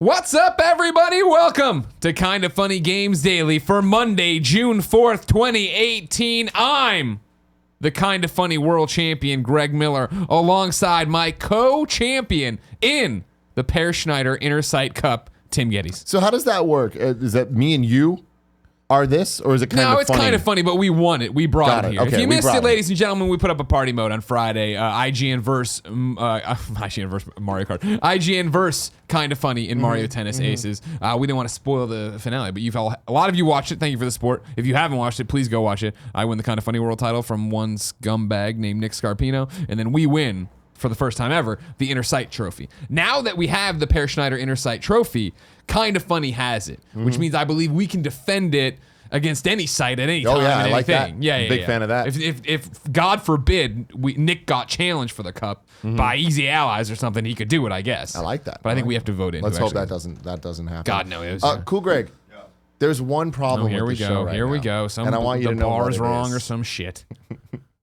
What's up, everybody? Welcome to Kinda Funny Games Daily for Monday, June 4th, 2018. I'm the Kinda Funny World Champion, Greg Miller, alongside my co-champion in the Per Schneider Inner Sight Cup, Tim Gettys. So how does that work? Is that me and you are this, or is it kind of funny? No, it's kind of funny, but we won it. We brought it here. Okay, if you missed it, ladies and gentlemen, we put up a party mode on Friday. IGN verse Mario Kart. IGN verse Kinda Funny in Mario Tennis Aces. We didn't want to spoil the finale, but a lot of you watched it. Thank you for the support. If you haven't watched it, please go watch it. I win the Kinda Funny World title from one scumbag named Nick Scarpino, and then we win, for the first time ever, the Inner Sight Trophy. Now that we have the Per Schneider Inner Sight Trophy, Kinda Funny has it, which means I believe we can defend it against any site at any time. Oh yeah, and I like that. Yeah, Big fan of that. If God forbid Nick got challenged for the cup by Easy Allies or something, he could do it, I guess. I like that. But I think we have to vote in. Let's hope that doesn't happen. God no. It was, Cool, Greg. Yeah. There's one problem. Here with we the go. show right Here we now, go. And I want you to know what bar's it wrong is. or some shit.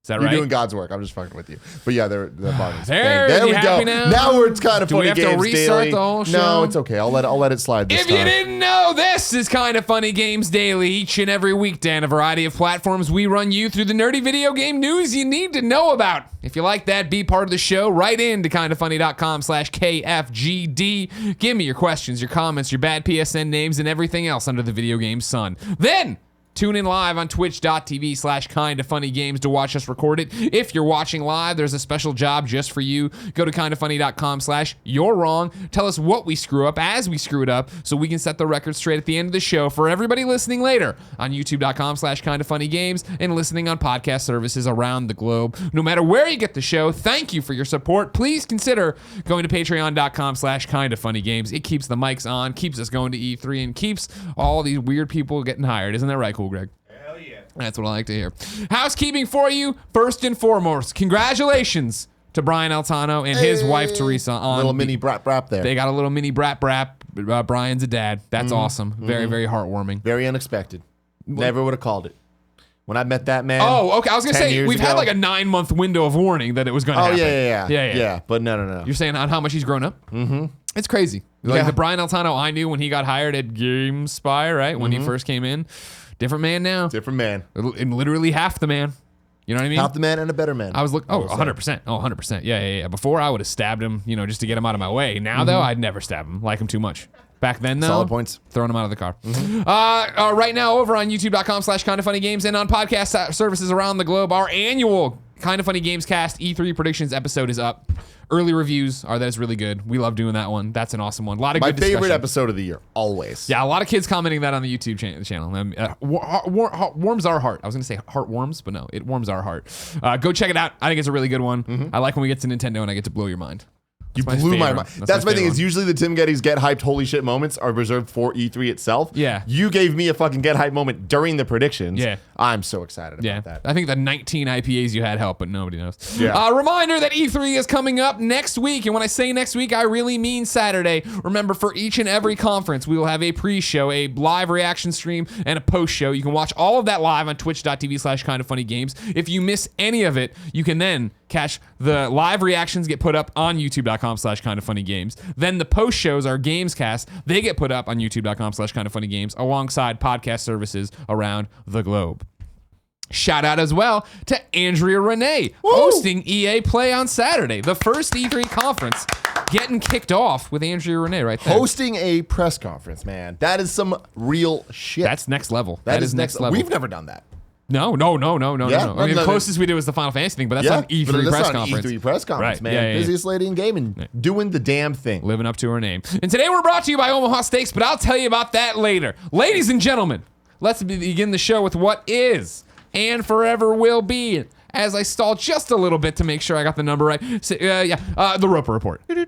Is that You're right? doing God's work. I'm just fucking with you. But yeah, the bars. There we happy go. now? We're Kinda Do we Funny have to Games restart Daily. the whole show? No, it's okay. I'll let it slide this If time. you didn't know, this is Kinda Funny Games Daily. Each and every weekday on a variety of platforms, we run you through the nerdy video game news you need to know about. If you like that, be part of the show. Write in to kindafunny.com/KFGD. Give me your questions, your comments, your bad PSN names, and everything else under the video game sun. Then tune in live on twitch.tv/kindafunnygames to watch us record it. If you're watching live, there's a special job just for you. Go to kindafunny.com/you're wrong. Tell us what we screw up as we screw it up so we can set the record straight at the end of the show for everybody listening later on youtube.com/kindafunnygames and listening on podcast services around the globe. No matter where you get the show, thank you for your support. Please consider going to patreon.com/kindafunnygames. It keeps the mics on, keeps us going to E3, and keeps all these weird people getting hired. Isn't that right, cool, Greg? Hell yeah. That's what I like to hear. Housekeeping for you, first and foremost. Congratulations to Brian Altano and his wife, Teresa. On little mini brap there. They got a little mini brap. Brian's a dad. That's awesome. Very, very heartwarming. Very unexpected. Never would have called it. When I met that man. Oh, okay. I was going to 10 say, years we've had ago. like a 9-month window of warning that it was going to happen. Yeah. But no. You're saying on how much he's grown up? Mm-hmm. It's crazy. Like the Brian Altano I knew when he got hired at GameSpy, right? When he first came in. Different man now. Different man. And literally half the man. You know what I mean? Half the man and a better man. I was looking. Oh, 100%. Oh, 100%. Yeah. Before I would have stabbed him, just to get him out of my way. Now though, I'd never stab him. Like him too much. Back then though, Solid points. Throwing him out of the car. Right now over on youtube.com/kindafunnygames and on podcast services around the globe, our annual Kinda Funny Games Cast E3 predictions episode is up. Early reviews are that it's really good. We love doing that one. That's an awesome one. A lot of My good favorite discussion. episode of the year, always. Yeah, a lot of kids commenting that on the YouTube channel. Warms our heart. I was going to say heart warms, but no, it warms our heart. Go check it out. I think it's a really good one. I like when we get to Nintendo and I get to blow your mind. You blew my mind. That's my thing. one. Is usually the Tim Gettys get hyped holy shit moments are reserved for E3 itself. Yeah. You gave me a fucking get hype moment during the predictions. Yeah. I'm so excited about that. I think the 19 IPAs you had helped, but nobody knows. Yeah. Reminder that E3 is coming up next week. And when I say next week, I really mean Saturday. Remember, for each and every conference, we will have a pre-show, a live reaction stream, and a post-show. You can watch all of that live on twitch.tv/kindafunnygames. If you miss any of it, you can then catch the live reactions get put up on youtube.com/kindafunnygames. Then the post shows are Gamescast. They get put up on youtube.com/kindafunnygames alongside podcast services around the globe. Shout out as well to Andrea Renee hosting EA Play on Saturday. The first E3 conference getting kicked off with Andrea Renee right there. Hosting a press conference, man. That is some real shit. That's next level. that is next level. We've never done that. No. Yeah, I mean, the closest we do is the Final Fantasy thing, but that's on E3 but that's press on conference. E3 press conference, Right. man. Yeah. Busiest lady in gaming, doing the damn thing. Living up to her name. And today we're brought to you by Omaha Steaks, but I'll tell you about that later. Ladies and gentlemen, let's begin the show with what is and forever will be. As I stall just a little bit to make sure I got the number right. The Roper Report. Time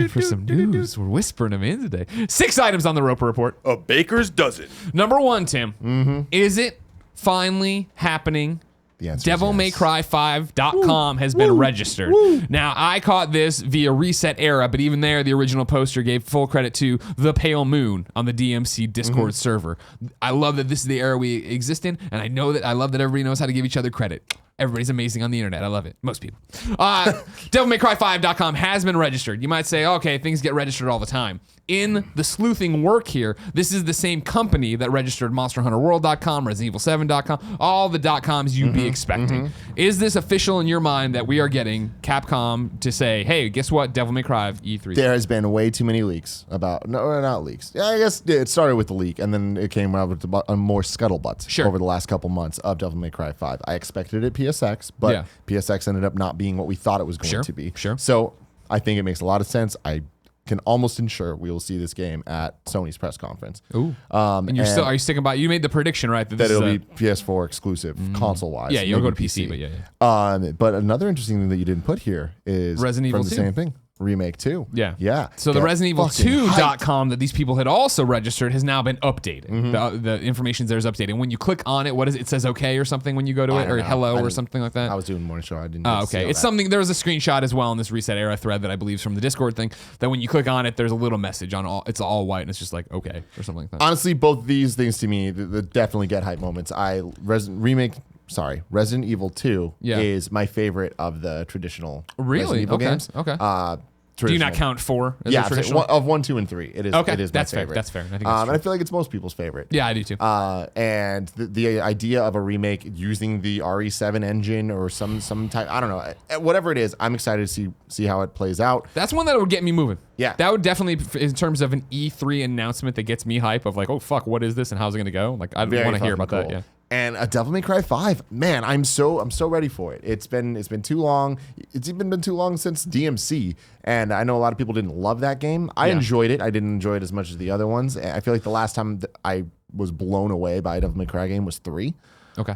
for some news. We're whispering them in today. 6 items on the Roper Report. A baker's dozen. Number 1, Tim. Is it finally happening? The answer is yes. DevilMayCry5.com has been registered. Now, I caught this via ResetEra, but even there, the original poster gave full credit to the Plaemoon on the DMC Discord server. I love that this is the era we exist in, and I love that everybody knows how to give each other credit. Everybody's amazing on the internet. I love it. Most people. DevilMayCry5.com has been registered. You might say, okay, things get registered all the time. In the sleuthing work here, this is the same company that registered MonsterHunterWorld.com, ResidentEvil7.com, all the .coms you'd be expecting. Is this official in your mind that we are getting Capcom to say, hey, guess what? Devil May Cry E3? There has been way too many leaks about, no, not leaks. Yeah, I guess it started with the leak, and then it came out with more scuttlebutt over the last couple months of Devil May Cry 5. I expected it PSX, but PSX ended up not being what we thought it was going to be. So I think it makes a lot of sense. I can almost ensure we will see this game at Sony's press conference. Ooh. And you're still, are you sticking by, you made the prediction, right? That it'll be PS4 exclusive, console-wise. Yeah, you'll go to PC, but yeah. But another interesting thing that you didn't put here is Resident Evil 2. The same thing. Remake 2. Yeah. So the ResidentEvil2.com that these people had also registered has now been updated. The information there is updated. When you click on it, what is it? It says okay or something when you go to it, or hello or something like that? I was doing morning show. I didn't. Oh, okay. It's something. There was a screenshot as well in this ResetEra thread that I believe is from the Discord thing. That when you click on it, there's a little message on all. It's all white and it's just like okay or something like that. Honestly, both these things to me, they definitely get hype moments. Resident Evil 2 is my favorite of the traditional Resident Evil games. Okay. Do you not count 4 as a traditional? Of 1, 2, and 3. It is. Okay, it is that's my favorite. That's fair. I think and I feel like it's most people's favorite. Yeah, I do too. And the idea of a remake using the RE7 engine or some type, I don't know, whatever it is, I'm excited to see how it plays out. That's one that would get me moving. Yeah, that would definitely, in terms of an E3 announcement that gets me hype of like, oh fuck, what is this and how's it gonna go? Like, I want to hear about that. Yeah. And a Devil May Cry 5, man, I'm so ready for it. It's been too long. It's even been too long since DMC, and I know a lot of people didn't love that game. I enjoyed it. I didn't enjoy it as much as the other ones. I feel like the last time that I was blown away by a Devil May Cry game was 3. Okay.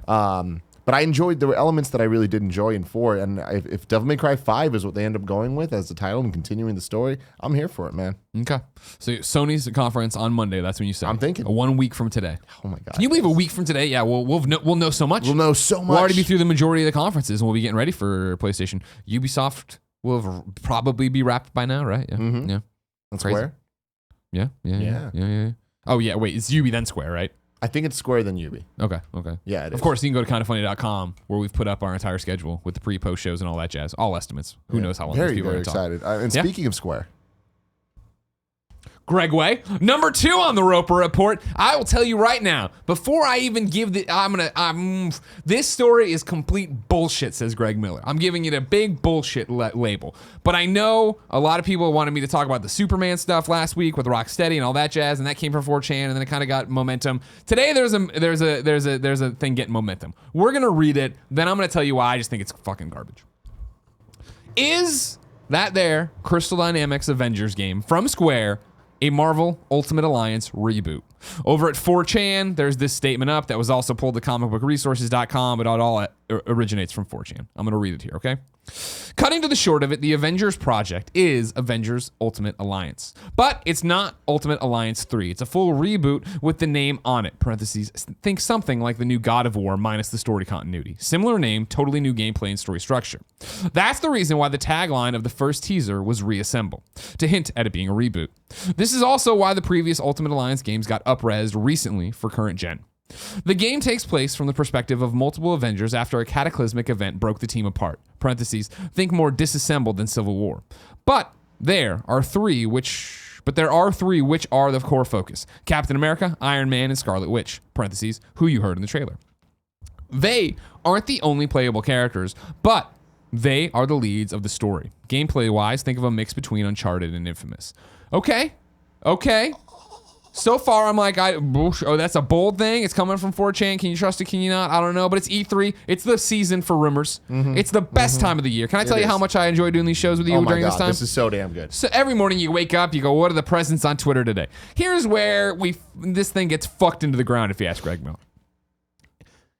But I enjoyed, there were elements that I really did enjoy in 4, and if Devil May Cry 5 is what they end up going with as the title and continuing the story, I'm here for it, man. Okay. So Sony's conference on Monday, that's when you say. I'm thinking. 1 week from today. Oh my God. Can you believe a week from today? Yeah, we'll know so much. We'll know so much. We'll already be through the majority of the conferences, and we'll be getting ready for PlayStation. Ubisoft will probably be wrapped by now, right? Yeah. Yeah. And Square? Yeah. Oh, yeah, wait, it's Ubi then Square, right? I think it's Square than Ubi. Okay. Yeah, it is. Of course, you can go to kindoffunny.com where we've put up our entire schedule with the pre-post shows and all that jazz. All estimates. Who knows how long these people are going to talk. Very excited. And speaking of Square. Greg Way, number 2 on the Roper Report. I will tell you right now, before I even give this story is complete bullshit, says Greg Miller. I'm giving it a big bullshit label. But I know a lot of people wanted me to talk about the Superman stuff last week with Rocksteady and all that jazz, and that came from 4chan, and then it kind of got momentum. Today there's a thing getting momentum. We're gonna read it, then I'm gonna tell you why I just think it's fucking garbage. Is that there Crystal Dynamics Avengers game from Square a Marvel Ultimate Alliance reboot? Over at 4chan, there's this statement up that was also pulled to comicbookresources.com, but it all originates from 4chan. I'm going to read it here, okay? Cutting to the short of it, the Avengers project is Avengers Ultimate Alliance. But it's not Ultimate Alliance 3. It's a full reboot with the name on it. Parentheses, think something like the new God of War minus the story continuity. Similar name, totally new gameplay and story structure. That's the reason why the tagline of the first teaser was Reassemble, to hint at it being a reboot. This is also why the previous Ultimate Alliance games got up-resed recently for current gen. The game takes place from the perspective of multiple Avengers after a cataclysmic event broke the team apart. Parentheses, think more disassembled than Civil War. But there are three which are the core focus. Captain America, Iron Man, and Scarlet Witch. Parentheses, who you heard in the trailer. They aren't the only playable characters, but they are the leads of the story. Gameplay-wise, think of a mix between Uncharted and Infamous. Okay. So far, I'm like, that's a bold thing. It's coming from 4chan. Can you trust it? Can you not? I don't know. But it's E3. It's the season for rumors. It's the best time of the year. Can I tell you how much I enjoy doing these shows with you during this time? This is so damn good. So every morning you wake up, you go, what are the presents on Twitter today? Here's where this thing gets fucked into the ground, if you ask Greg Miller.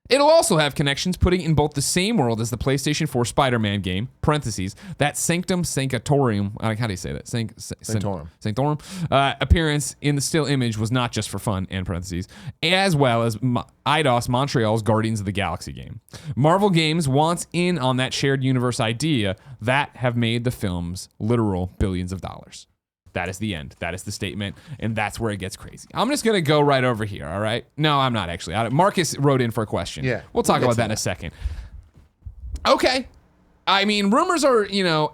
It'll also have connections putting in both the same world as the PlayStation 4 Spider-Man game, parentheses, that Sanctum Sanctorum, how do you say that? Sanctorum. Appearance in the still image was not just for fun, and parentheses, as well as Eidos Montreal's Guardians of the Galaxy game. Marvel Games wants in on that shared universe idea that have made the films literal billions of dollars. That is the end. That is the statement, and that's where it gets crazy. I'm just going to go right over here, all right? No, I'm not actually. Marcus wrote in for a question. Yeah. We'll talk about that in a second. Okay. I mean, rumors are,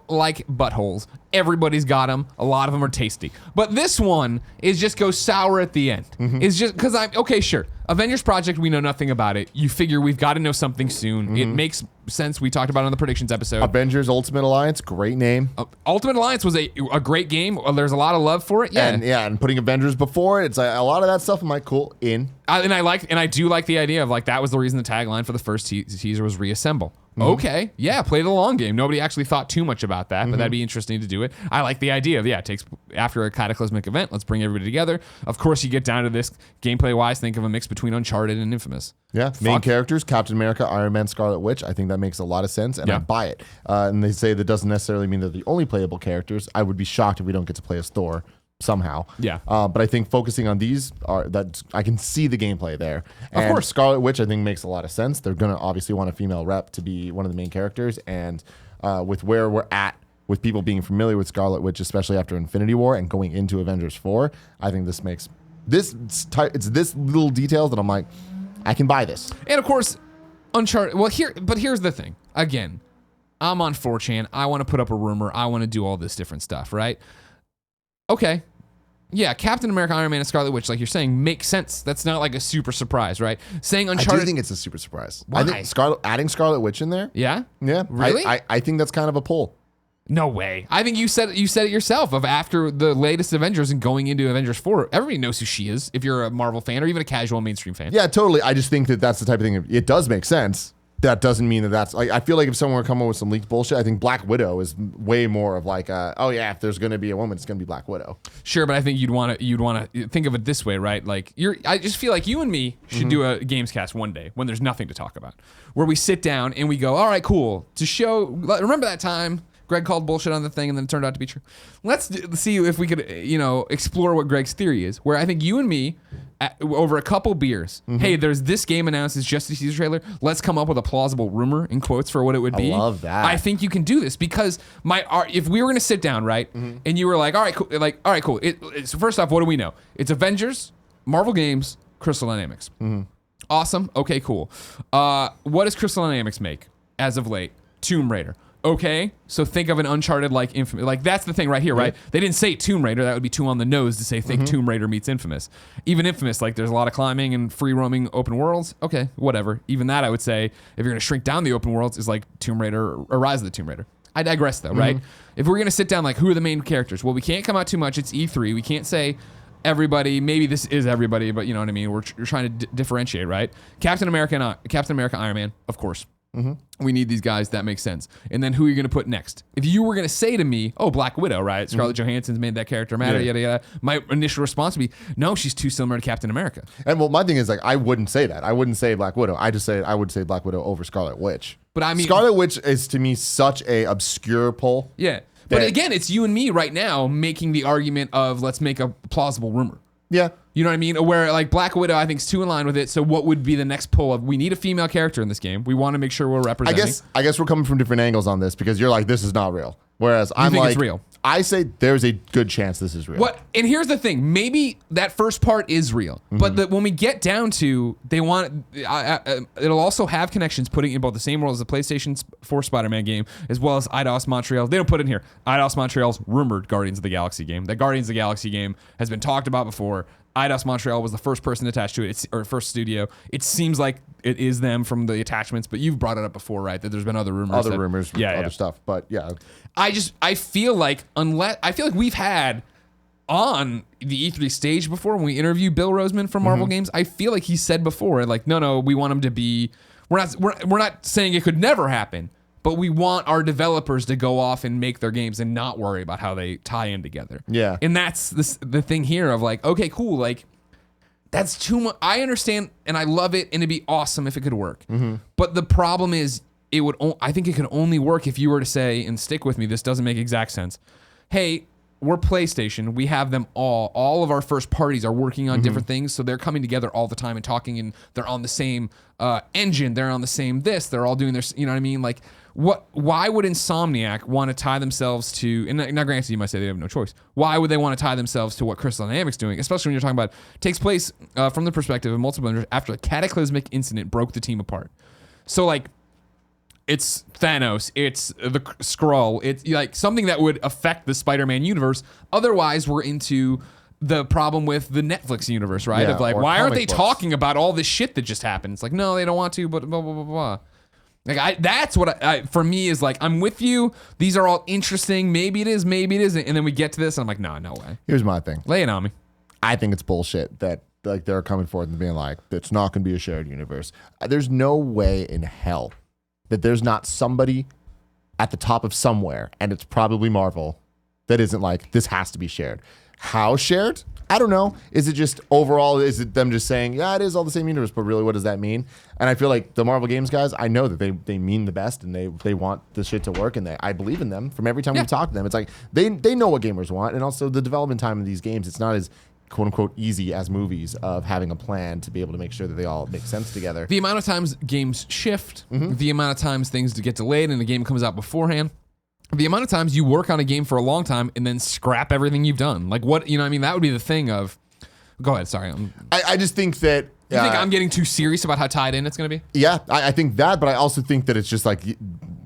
like buttholes. Everybody's got them. A lot of them are tasty. But this one is just goes sour at the end. It's just because okay, sure. Avengers Project, we know nothing about it. You figure we've got to know something soon. It makes sense. We talked about it on the predictions episode. Avengers Ultimate Alliance, great name. Ultimate Alliance was a great game. There's a lot of love for it. Yeah. And putting Avengers before it, it's like a lot of that stuff. I'm like, cool, in. I do like the idea of like that was the reason the tagline for the first teaser was reassemble. Okay, yeah, play the long game. Nobody actually thought too much about that, but that'd be interesting to do it. I like the idea of, it takes after a cataclysmic event, let's bring everybody together. Of course, you get down to this gameplay-wise, think of a mix between Uncharted and Infamous. Yeah, main characters, Captain America, Iron Man, Scarlet Witch. I think that makes a lot of sense, and I buy it. And they say that doesn't necessarily mean they're the only playable characters. I would be shocked if we don't get to play as Thor somehow. Yeah. But I think focusing on these that I can see the gameplay there. And of course. Scarlet Witch I think makes a lot of sense. They're going to obviously want a female rep to be one of the main characters. And with where we're at with people being familiar with Scarlet Witch, especially after Infinity War and going into Avengers 4, I think this makes it's this little details that I'm like, I can buy this. And of course, Uncharted. Well, here's the thing. Again, I'm on 4chan. I want to put up a rumor. I want to do all this different stuff, right? Okay. Yeah, Captain America, Iron Man, and Scarlet Witch, like you're saying, makes sense. That's not like a super surprise, right? Saying Uncharted. I do think it's a super surprise. Why? I think adding Scarlet Witch in there. Yeah? Yeah. Really? I think that's kind of a pull. No way. I think you said it yourself of after the latest Avengers and going into Avengers 4, everybody knows who she is if you're a Marvel fan or even a casual mainstream fan. Yeah, totally. I just think that that's the type of thing. It does make sense. That doesn't mean that that's like, I feel like if someone were coming with some leaked bullshit, I think Black Widow is way more of like, if there's going to be a woman, it's going to be Black Widow. Sure, but I think you'd want to think of it this way, right? Like I just feel like you and me should do a Gamescast one day when there's nothing to talk about, where we sit down and we go, all right, cool. To show, remember that time Greg called bullshit on the thing and then it turned out to be true. Let's see if we could, explore what Greg's theory is, where I think you and me, over a couple beers, hey, there's this game announced as just a teaser trailer. Let's come up with a plausible rumor in quotes for what it would be. I love that. I think you can do this because if we were going to sit down, right, and you were like, all right, cool. So first off, what do we know? It's Avengers, Marvel Games, Crystal Dynamics. Awesome. Okay, cool. What does Crystal Dynamics make as of late? Tomb Raider. Okay, so think of an Uncharted like Infamous. Like that's the thing right here, right? They didn't say Tomb Raider. That would be too on the nose to say think Tomb Raider meets Infamous. Even Infamous, like there's a lot of climbing and free roaming open worlds. Okay, whatever. Even that I would say, if you're gonna shrink down the open worlds, is like Tomb Raider or Rise of the Tomb Raider. I digress though, right? If we're gonna sit down, like who are the main characters? Well, we can't come out too much. It's E3. We can't say everybody. Maybe this is everybody, but you know what I mean. We're trying to differentiate, right? Captain America, Iron Man, of course. We need these guys. That makes sense. And then who are you going to put next? If you were going to say to me, oh, Black Widow, right? Scarlett Johansson's made that character matter, yada, yada. My initial response would be, no, she's too similar to Captain America. And well, my thing is like, I wouldn't say that. I wouldn't say Black Widow. I would say Black Widow over Scarlet Witch. But I mean, Scarlet Witch is to me such a obscure pull. Yeah. But again, it's you and me right now making the argument of let's make a plausible rumor. Yeah. You know what I mean? Where like Black Widow, I think is too in line with it. So what would be the next pull of we need a female character in this game. We want to make sure we're representing. I guess we're coming from different angles on this because you're like, this is not real. Whereas I'm like, it's real. I say there's a good chance this is real. What? And here's the thing. Maybe that first part is real. But when we get down to, they want, it'll also have connections putting in both the same world as the PlayStation 4 Spider-Man game, as well as Eidos Montreal. They don't put it in here. Eidos Montreal's rumored Guardians of the Galaxy game. That Guardians of the Galaxy game has been talked about before. Eidos Montreal was the first person attached to it, or first studio. It seems like it is them from the attachments, but you've brought it up before, right? That there's been other rumors. Other stuff, but yeah. I feel like we've had on the E3 stage before when we interviewed Bill Roseman from Marvel Games. I feel like he said before, like, no, we want him to be. We're not saying it could never happen. But we want our developers to go off and make their games and not worry about how they tie in together. Yeah. And that's the thing here of like, okay, cool. Like, that's too much. I understand and I love it and it'd be awesome if it could work. But the problem is, I think it could only work if you were to say, and stick with me, this doesn't make exact sense. Hey, we're PlayStation. We have them all. All of our first parties are working on different things. So they're coming together all the time and talking, and they're on the same engine. They're on the same this. They're all doing their, you know what I mean? Like, why would Insomniac want to tie themselves to, and now granted you might say they have no choice, why would they want to tie themselves to what Crystal Dynamics doing, especially when you're talking about takes place from the perspective of multiple Avengers after a cataclysmic incident broke the team apart. So like, It's Thanos. It's the Skrull. It's like something that would affect the Spider-Man universe. Otherwise, we're into the problem with the Netflix universe, right? Yeah, of like, or why aren't they comic books. talking about all this shit that just happened? It's like, no, they don't want to, but blah, blah, blah, blah. Like, that's what for me is like, I'm with you. These are all interesting. Maybe it is, maybe it isn't. And then we get to this, and I'm like, no, no way. Here's my thing. Lay it on me. I think it's bullshit that like they're coming forward and being like, it's not going to be a shared universe. There's no way in hell that there's not somebody at the top of somewhere, and it's probably Marvel, that isn't like, this has to be shared. How shared? I don't know. Is it just overall, is it them just saying, yeah, it is all the same universe, but really what does that mean? And I feel like the Marvel Games guys, I know that they mean the best and they want the shit to work, and I believe in them from every time we talk to them. It's like, they know what gamers want, and also the development time of these games, it's not as quote unquote easy as movies of having a plan to be able to make sure that they all make sense together. The amount of times games shift, the amount of times things get delayed and the game comes out beforehand, the amount of times you work on a game for a long time and then scrap everything you've done. Like what, you know what I mean? That would be the thing of, go ahead, sorry. I just think that... You think I'm getting too serious about how tied in it's going to be? Yeah, I think that, but I also think that it's just like,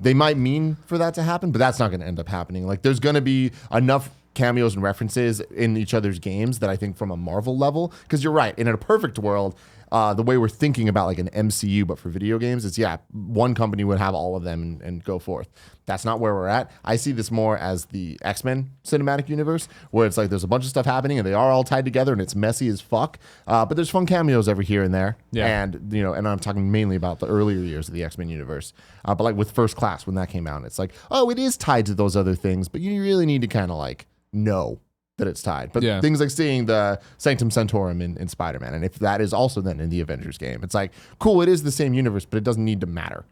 they might mean for that to happen, but that's not going to end up happening. Like there's going to be enough cameos and references in each other's games that I think from a Marvel level, because you're right, in a perfect world, the way we're thinking about like an MCU, but for video games, it's one company would have all of them and go forth. That's not where we're at. I see this more as the X-Men cinematic universe, where it's like there's a bunch of stuff happening and they are all tied together and it's messy as fuck. But there's fun cameos every here and there. Yeah. And and I'm talking mainly about the earlier years of the X-Men universe. But like with First Class when that came out, it's like, oh, it is tied to those other things, but you really need to kind of like know that it's tied. But things like seeing the Sanctum Sanctorum in Spider-Man, and if that is also then in the Avengers game, it's like, cool, it is the same universe, but it doesn't need to matter.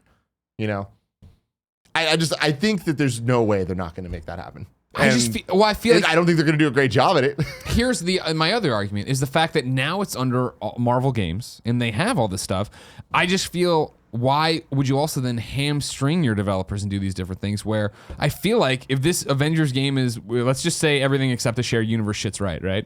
I think that there's no way they're not going to make that happen. I feel like I don't think they're going to do a great job at it. Here's my other argument is the fact that now it's under Marvel Games and they have all this stuff. I just feel, why would you also then hamstring your developers and do these different things, where I feel like if this Avengers game is, let's just say everything except the shared universe shit's right?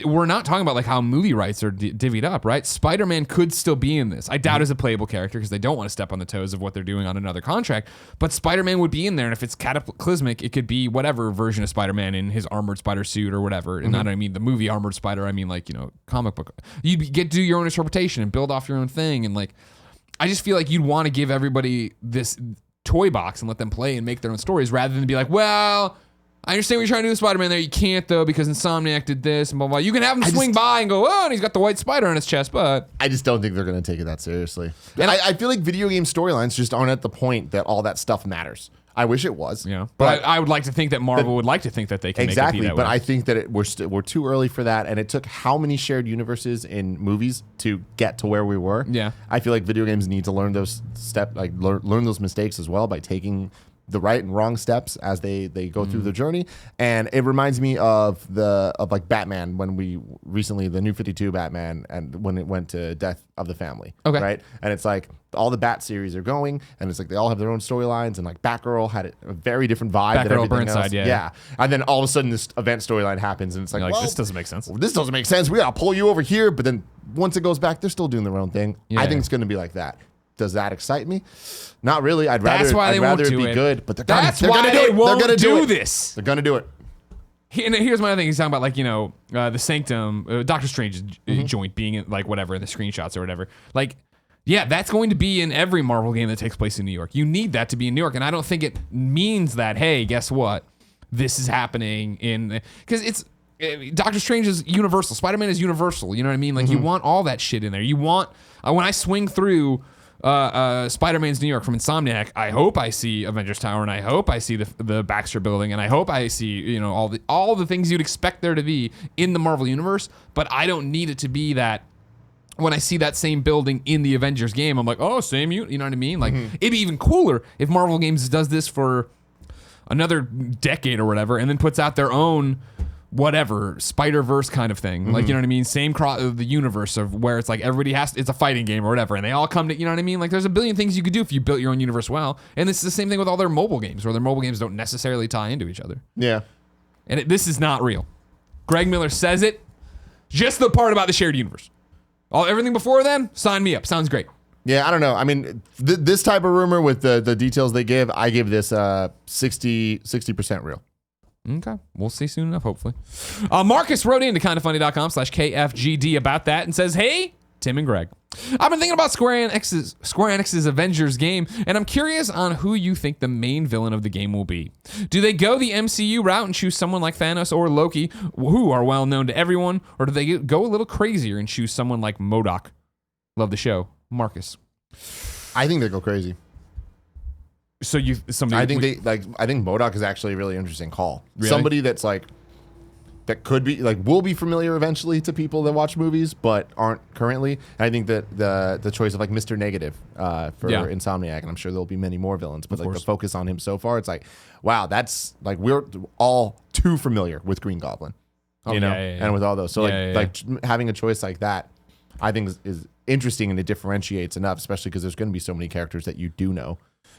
We're not talking about like how movie rights are divvied up, right? Spider-Man could still be in this. I doubt as a playable character because they don't want to step on the toes of what they're doing on another contract, but Spider-Man would be in there, and if it's cataclysmic, it could be whatever version of Spider-Man in his armored spider suit or whatever. And I don't mean the movie Armored Spider, I mean like, comic book. You get to do your own interpretation and build off your own thing, and like, I just feel like you'd want to give everybody this toy box and let them play and make their own stories rather than be like, well, I understand what you're trying to do with Spider-Man there. You can't, though, because Insomniac did this and blah, blah. You can have him swing by and go, oh, and he's got the white spider on his chest, but... I just don't think they're going to take it that seriously. And I feel like video game storylines just aren't at the point that all that stuff matters. I wish it was. Yeah, but I would like to think that Marvel would like to think that they can make it be that way. But I think that we're too early for that, and it took how many shared universes in movies to get to where we were? Yeah. I feel like video games need to learn those learn those mistakes as well by taking the right and wrong steps as they go through the journey. And it reminds me of like Batman, when we recently, the New 52 Batman, and when it went to Death of the Family. Okay. Right? And it's like all the Bat series are going, and it's like they all have their own storylines, and like Batgirl had a very different vibe than everything Burnside, else. Yeah. And then all of a sudden this event storyline happens, and it's like, well, this doesn't make sense. This doesn't make sense. We gotta pull you over here. But then once it goes back, they're still doing their own thing. I think it's gonna be like that. Does that excite me? Not really. I'd rather it be good, but they're gonna do this. They're gonna do it. And here's my other thing. He's talking about like, the Sanctum, Doctor Strange's joint being in like whatever, in the screenshots or whatever. Like, yeah, that's going to be in every Marvel game that takes place in New York. You need that to be in New York. And I don't think it means that, hey, guess what? This is happening because it's, Doctor Strange is universal. Spider-Man is universal. You know what I mean? Like you want all that shit in there. You want, when I swing through Spider-Man's New York from Insomniac, I hope I see Avengers Tower, and I hope I see the Baxter Building, and I hope I see all the things you'd expect there to be in the Marvel universe. But I don't need it to be that. When I see that same building in the Avengers game, I'm like, oh, same you know what I mean? Like it'd be even cooler if Marvel Games does this for another decade or whatever, and then puts out their own whatever Spider-Verse kind of thing. Like, you know what I mean? Same the universe of where it's like everybody it's a fighting game or whatever, and they all come to, you know what I mean? Like there's a billion things you could do if you built your own universe well. And this is the same thing with all their mobile games, where their mobile games don't necessarily tie into each other. Yeah. And this is not real. Greg Miller says it. Just the part about the shared universe. Everything before then, sign me up. Sounds great. Yeah, I don't know. I mean, this type of rumor with the details they give, I give this 60% real. Okay. We'll see soon enough, hopefully. Marcus wrote into kindafunny.com/KFGD about that and says, hey, Tim and Greg, I've been thinking about Square Enix's Avengers game, and I'm curious on who you think the main villain of the game will be. Do they go the MCU route and choose someone like Thanos or Loki, who are well known to everyone, or do they go a little crazier and choose someone like MODOK? Love the show. Marcus. I think they go crazy. So I think MODOK is actually a really interesting call. Really? Somebody that's like that could be like will be familiar eventually to people that watch movies but aren't currently. And I think that the choice of like Mr. Negative for Insomniac, and I'm sure there'll be many more villains, but like the focus on him so far, it's like, wow, that's like we're all too familiar with Green Goblin, and with all those. So like having a choice like that, I think is interesting, and it differentiates enough, especially because there's going to be so many characters that you do know.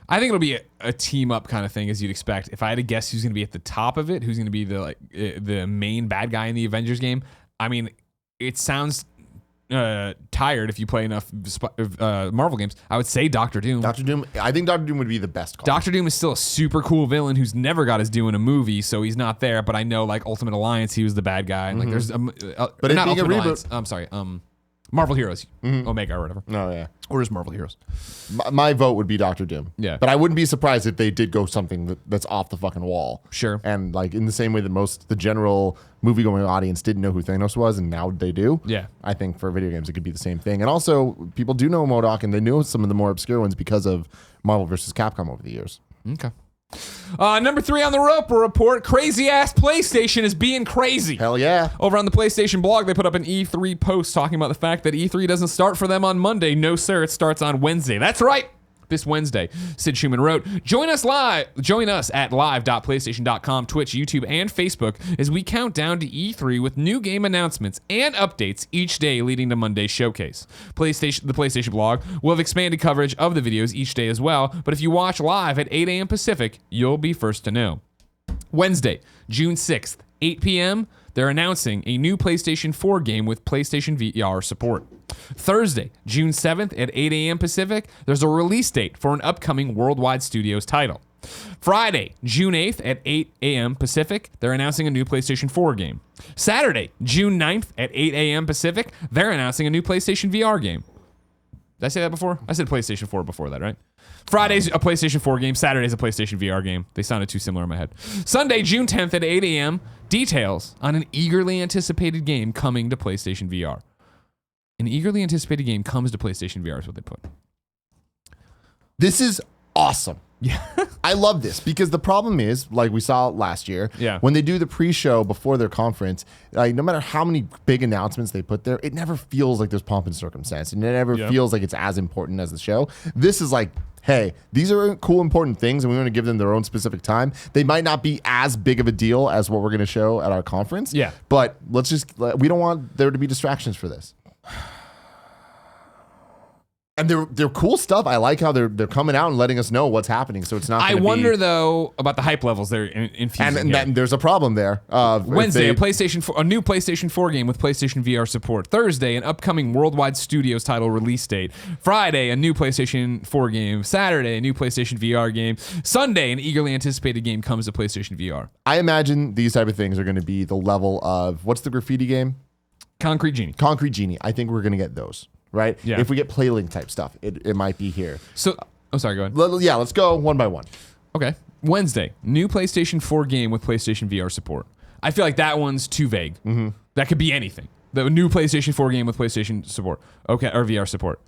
I think it'll be a team up kind of thing, as you'd expect. If I had to guess who's going to be at the top of it, who's going to be the main bad guy in the Avengers game, I mean, it sounds tired if you play enough Marvel games. I would say Doctor Doom. Doctor Doom. I think Doctor Doom would be the best call. Doctor Doom is still a super cool villain who's never got his due in a movie, so he's not there. But I know, like Ultimate Alliance, he was the bad guy. And like, there's but it not being Ultimate a reboot. Alliance. I'm sorry. Marvel Heroes, Omega or whatever. Oh yeah. Or just Marvel Heroes. My vote would be Doctor Doom. Yeah. But I wouldn't be surprised if they did go something that's off the fucking wall. Sure. And like in the same way that the general movie-going audience didn't know who Thanos was, and now they do. Yeah. I think for video games it could be the same thing. And also, people do know MODOK, and they knew some of the more obscure ones because of Marvel vs. Capcom over the years. Okay. Number 3 on the rope report, crazy ass PlayStation is being crazy. Hell yeah. Over on the PlayStation blog, they put up an E3 post talking about the fact that E3 doesn't start for them on Monday. No, sir, it starts on Wednesday. That's right. This Wednesday, Sid Schumann wrote, Join us at live.playstation.com, Twitch, YouTube, and Facebook as we count down to E3 with new game announcements and updates each day leading to Monday's showcase. The PlayStation blog will have expanded coverage of the videos each day as well, but if you watch live at 8 a.m. Pacific, you'll be first to know. Wednesday, June 6th, 8 p.m., they're announcing a new PlayStation 4 game with PlayStation VR support. Thursday, June 7th at 8 a.m. Pacific, there's a release date for an upcoming Worldwide Studios title. Friday, June 8th at 8 a.m. Pacific, they're announcing a new PlayStation 4 game. Saturday, June 9th at 8 a.m. Pacific, they're announcing a new PlayStation VR game. Did I say that before? I said PlayStation 4 before that, right? Friday's a PlayStation 4 game. Saturday's a PlayStation VR game. They sounded too similar in my head. Sunday, June 10th at 8 a.m., details on an eagerly anticipated game coming to PlayStation VR. An eagerly anticipated game comes to PlayStation VR is what they put. This is awesome. Yeah. I love this because the problem is, like we saw last year, when they do the pre-show before their conference, like no matter how many big announcements they put there, it never feels like there's pomp and circumstance, and it never feels like it's as important as the show. This is like, hey, these are cool, important things, and we want to give them their own specific time. They might not be as big of a deal as what we're going to show at our conference, but we don't want there to be distractions for this. And they're cool stuff. I like how they're coming out and letting us know what's happening. So it's not. I wonder though about the hype levels they're infusing. And there's a problem there. Wednesday, a new PlayStation 4 game with PlayStation VR support. Thursday, an upcoming Worldwide Studios title release date. Friday, a new PlayStation 4 game. Saturday, a new PlayStation VR game. Sunday, an eagerly anticipated game comes to PlayStation VR. I imagine these type of things are going to be the level of what's the graffiti game? Concrete Genie. Concrete Genie. I think we're going to get those. Right? Yeah. If we get Playlink type stuff, it might be here. So, sorry, go ahead. Let's go one by one. Okay. Wednesday, new PlayStation 4 game with PlayStation VR support. I feel like that one's too vague. Mm-hmm. That could be anything. The new PlayStation 4 game with PlayStation support. Okay, or VR support.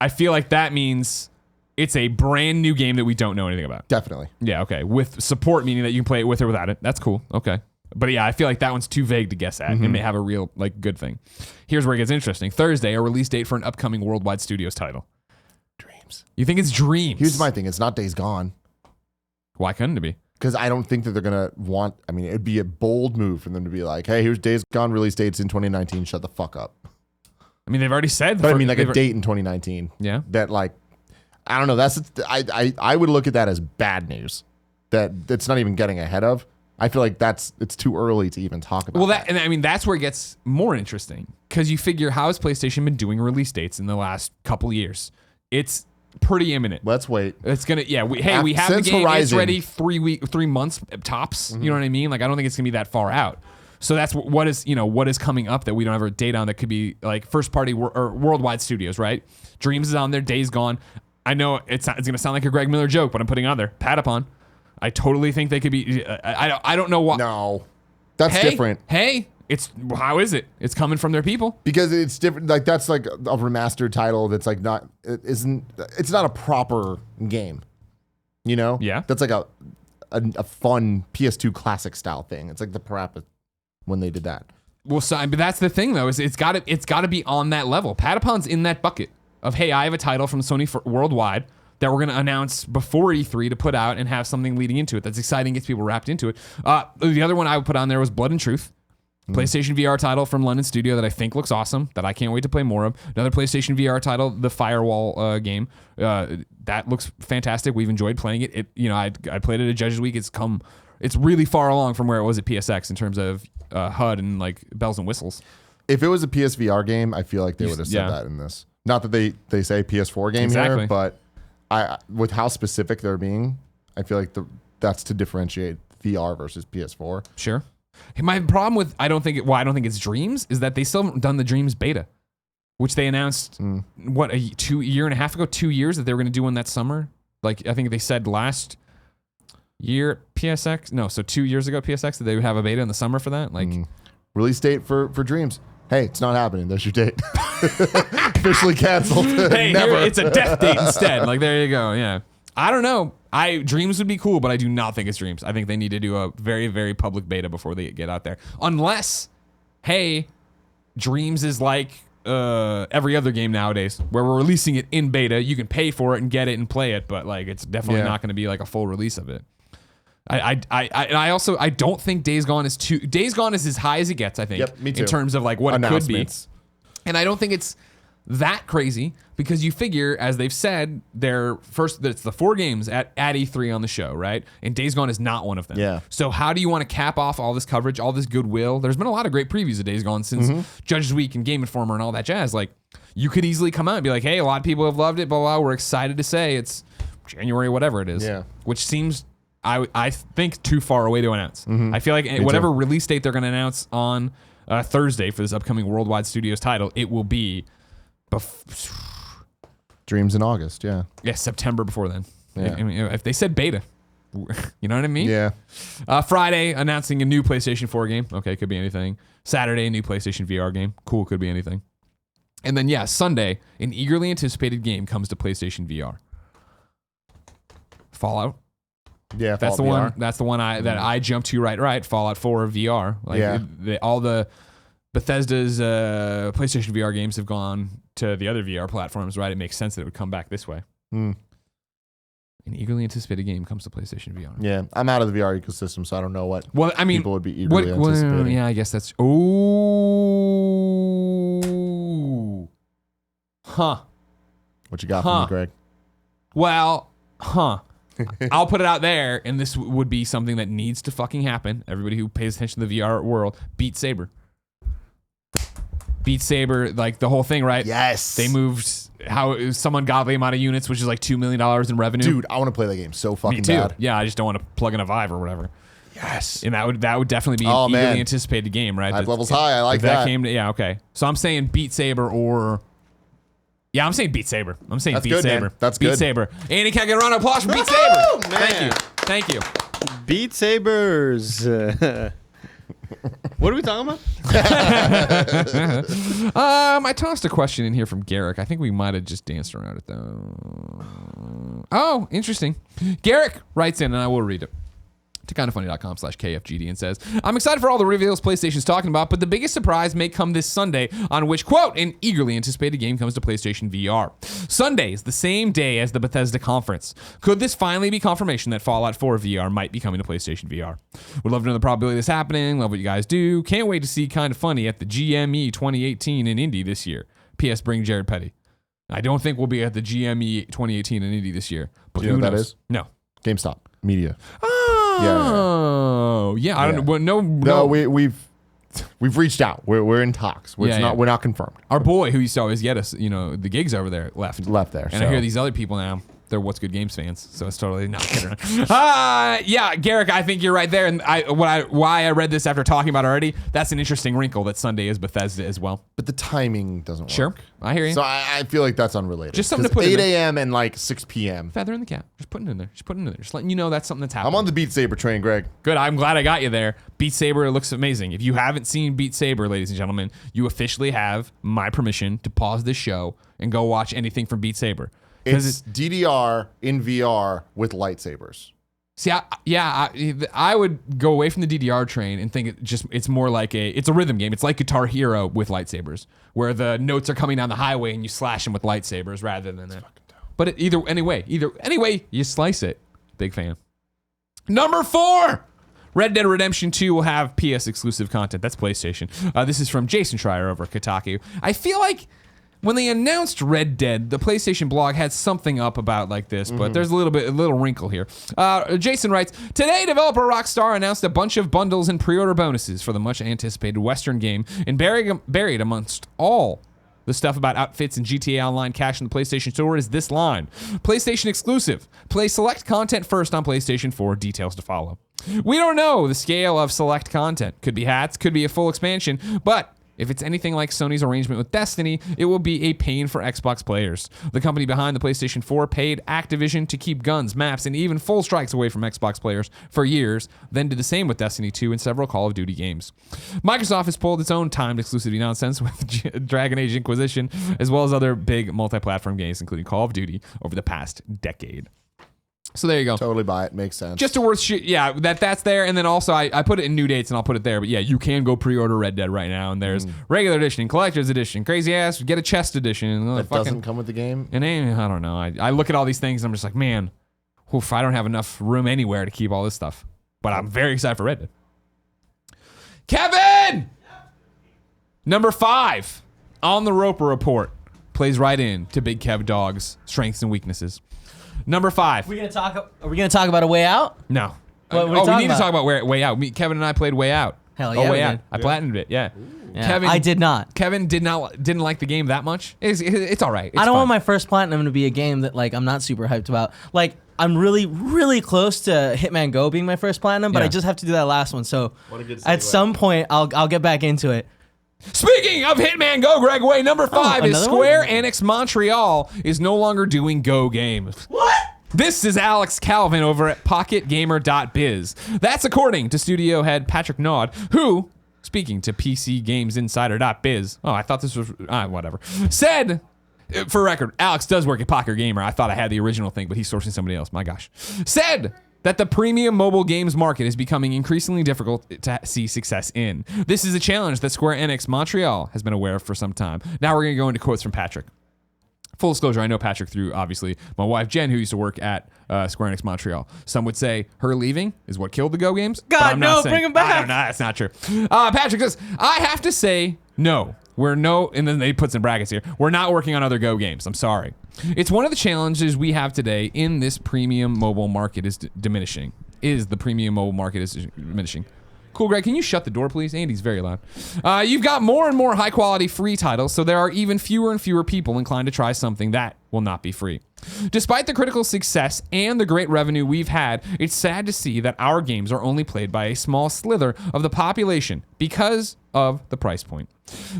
I feel like that means it's a brand new game that we don't know anything about. Definitely. Yeah, okay. With support, meaning that you can play it with or without it. That's cool. Okay. But yeah, I feel like that one's too vague to guess at. It may have a real good thing. Here's where it gets interesting. Thursday, a release date for an upcoming Worldwide Studios title. Dreams. You think it's Dreams? Here's my thing. It's not Days Gone. Why couldn't it be? Because I don't think that they're going to want... I mean, it'd be a bold move for them to be like, hey, here's Days Gone release dates in 2019. Shut the fuck up. I mean, they've already said... But I mean, like a date in 2019. Yeah. That like... I don't know. I would look at that as bad news. That it's not even getting ahead of. I feel like it's too early to even talk about. Well, and I mean that's where it gets more interesting because you figure how has PlayStation been doing release dates in the last couple years? It's pretty imminent. Let's wait. It's gonna, we have the game. It's ready 3 months tops. You know what I mean? Like, I don't think it's gonna be that far out. So that's what is coming up that we don't have a date on. That could be like first party or worldwide studios, right? Dreams is on there. Days Gone. I know it's gonna sound like a Greg Miller joke, but I'm putting it on there. Patapon. I totally think they could be. I don't know what. No, that's different. How is it? It's coming from their people because it's different. Like that's like a remastered title. That's like not. It's not a proper game. You know. Yeah. That's like a fun PS2 classic style thing. It's like the Parappa when they did that. Well, but that's the thing though. Is it's got to be on that level. Patapon's in that bucket of, hey, I have a title from Sony worldwide that we're going to announce before E3 to put out and have something leading into it that's exciting, gets people wrapped into it. The other one I would put on there was Blood and Truth, PlayStation VR title from London Studio that I think looks awesome, that I can't wait to play more of. Another PlayStation VR title, the Firewall game, that looks fantastic. We've enjoyed playing it. I played it at Judges Week. It's really far along from where it was at PSX in terms of HUD and like bells and whistles. If it was a PSVR game, I feel like they would have said that in this. Not that they say PS4 game here, but with how specific they're being, I feel like that's to differentiate VR versus PS4. Sure. My problem with I don't think it's Dreams is that they still haven't done the Dreams beta, which they announced a year and a half ago, 2 years that they were going to do one that summer. Like I think they said last year at PSX. No, so 2 years ago at PSX that they would have a beta in the summer for that. Like release date for Dreams. Hey, it's not happening. There's your date. Officially canceled. Hey, never. It's a death date instead. Like there you go. Yeah. I don't know. Dreams would be cool, but I do not think it's Dreams. I think they need to do a very, very public beta before they get out there. Unless, hey, Dreams is like every other game nowadays, where we're releasing it in beta. You can pay for it and get it and play it, but like it's definitely not going to be like a full release of it. I don't think Days Gone is as high as it gets, I think. Yep, me too. In terms of like what it could be. And I don't think it's that crazy because you figure, as they've said, it's the 4 games at E3 on the show, right? And Days Gone is not one of them. Yeah. So how do you want to cap off all this coverage, all this goodwill? There's been a lot of great previews of Days Gone since Judges Week and Game Informer and all that jazz. Like, you could easily come out and be like, hey, a lot of people have loved it, blah, blah, we're excited to say it's January, whatever it is. Yeah. Which seems, I think, too far away to announce. I feel like whatever release date they're going to announce on Thursday for this upcoming Worldwide Studios title, it will be Dreams in August, yeah. Yeah, September before then. Yeah. I mean, if they said beta, you know what I mean? Yeah. Friday, announcing a new PlayStation 4 game. Okay, could be anything. Saturday, a new PlayStation VR game. Cool, could be anything. And then, Sunday, an eagerly anticipated game comes to PlayStation VR. Fallout. Yeah, that's the VR. one. That's the one that I jumped to right. Fallout 4 VR. Like all the Bethesda's PlayStation VR games have gone to the other VR platforms, right? It makes sense that it would come back this way. An eagerly anticipated game comes to PlayStation VR. Yeah, I'm out of the VR ecosystem, so I don't know what people would be eagerly anticipating. anticipating. Yeah, I guess that's... What you got for me, Greg? Well, I'll put it out there, and this would be something that needs to fucking happen. Everybody who pays attention to the VR world, Beat Saber. Beat Saber, like the whole thing, right? Yes. They moved some ungodly amount of units, which is like $2 million in revenue. Dude, I want to play that game so fucking Me too. bad. Yeah, I just don't want to plug in a Vive or whatever. Yes. And that would definitely be an eagerly anticipated game, right? Vive level's high. I like that. Yeah, okay. So I'm saying Beat Saber or... Yeah, I'm saying Beat Saber. I'm saying Beat Saber. Man. That's Beat good. Saber. Andy, can I get a round of applause for Beat Saber? Man. Thank you. Beat Sabers. What are we talking about? I tossed a question in here from Garrick. I think we might have just danced around it though. Oh, interesting. Garrick writes in, and I will read it, to kindafunny.com/KFGD, and says, I'm excited for all the reveals PlayStation's talking about, but the biggest surprise may come this Sunday, on which, quote, an eagerly anticipated game comes to PlayStation VR. Sunday is the same day as the Bethesda conference. Could this finally be confirmation that Fallout 4 VR might be coming to PlayStation VR? Would love to know the probability of this happening. Love what you guys do. Can't wait to see Kinda Funny at the GME 2018 in Indy this year. P.S. Bring Jared Petty. I don't think we'll be at the GME 2018 in Indy this year. But Do you know what that is? No. GameStop Media. Oh, yeah. I don't know. Well, no. We've we've reached out. We're in talks. We're not confirmed. Our boy who used to always get us, the gigs over there left there. And I hear these other people now. They're What's Good Games fans, so it's totally not kidding. Garrick, I think you're right there. And why I read this after talking about it already, that's an interesting wrinkle that Sunday is Bethesda as well. But the timing doesn't work. Sure, I hear you. So I feel like that's unrelated. Just something to put 8 in a.m. and like 6 p.m. Feather in the cap. Just putting it in there. Just letting you know that's something that's happening. I'm on the Beat Saber train, Greg. Good. I'm glad I got you there. Beat Saber looks amazing. If you haven't seen Beat Saber, ladies and gentlemen, you officially have my permission to pause this show and go watch anything from Beat Saber. It's DDR in VR with lightsabers. See, I would go away from the DDR train and think it's more like it's a rhythm game. It's like Guitar Hero with lightsabers, where the notes are coming down the highway and you slash them with lightsabers rather than that. But anyway, you slice it. Big fan. Number 4. Red Dead Redemption 2 will have PS exclusive content. That's PlayStation. This is from Jason Schreier over at Kotaku. I feel like when they announced Red Dead, the PlayStation blog had something up about like this, but there's a little wrinkle here. Jason writes, today developer Rockstar announced a bunch of bundles and pre-order bonuses for the much anticipated Western game, and buried amongst all the stuff about outfits and GTA Online cash in the PlayStation Store is this line. PlayStation exclusive. Play select content first on PlayStation 4. Details to follow. We don't know the scale of select content. Could be hats, could be a full expansion, but if it's anything like Sony's arrangement with Destiny, it will be a pain for Xbox players. The company behind the PlayStation 4 paid Activision to keep guns, maps, and even full strikes away from Xbox players for years, then did the same with Destiny 2 and several Call of Duty games. Microsoft has pulled its own timed exclusivity nonsense with Dragon Age Inquisition, as well as other big multi-platform games, including Call of Duty, over the past decade. So there you go. Totally buy it. Makes sense. Just a worth that's there. And then also I put it in new dates and I'll put it there. But yeah, you can go pre-order Red Dead right now. And there's regular edition, collector's edition, crazy ass, get a chest edition. That doesn't come with the game? And I don't know. I look at all these things and I'm just like, man, I don't have enough room anywhere to keep all this stuff. But I'm very excited for Red Dead. Kevin! Number 5, On the Roper Report. Plays right in to Big Kev Dog's strengths and weaknesses. Number 5. Are we gonna talk about A Way Out? No. We need to talk about Way Out. Kevin and I played Way Out. Hell yeah, Way Out. I platinumed it. Yeah. Kevin, I did not. Kevin didn't like the game that much. It's all right. I don't want my first platinum to be a game that I'm not super hyped about. I'm really, really close to Hitman Go being my first platinum, but I just have to do that last one. So at some point, I'll get back into it. Speaking of Hitman Go, Greg Way, number 5 is Square Enix Montreal is no longer doing Go games. What? This is Alex Calvin over at PocketGamer.biz. That's according to studio head Patrick Naud, who, speaking to PCGamesInsider.biz, I thought this was, whatever, said, for record, Alex does work at Pocket Gamer. I thought I had the original thing, but he's sourcing somebody else. My gosh. Said that the premium mobile games market is becoming increasingly difficult to see success in. This is a challenge that Square Enix Montreal has been aware of for some time. Now we're going to go into quotes from Patrick. Full disclosure, I know Patrick through, obviously, my wife Jen, who used to work at Square Enix Montreal. Some would say her leaving is what killed the Go games. God, no, bring him back. No, that's not true. Patrick says, I have to say no. And then they put some brackets here. We're not working on other Go games. I'm sorry. It's one of the challenges we have today in this premium mobile market is diminishing. The premium mobile market is diminishing. Cool, Greg, can you shut the door, please? Andy's very loud. You've got more and more high-quality free titles, so there are even fewer and fewer people inclined to try something that will not be free. Despite the critical success and the great revenue we've had, it's sad to see that our games are only played by a small slither of the population because of the price point.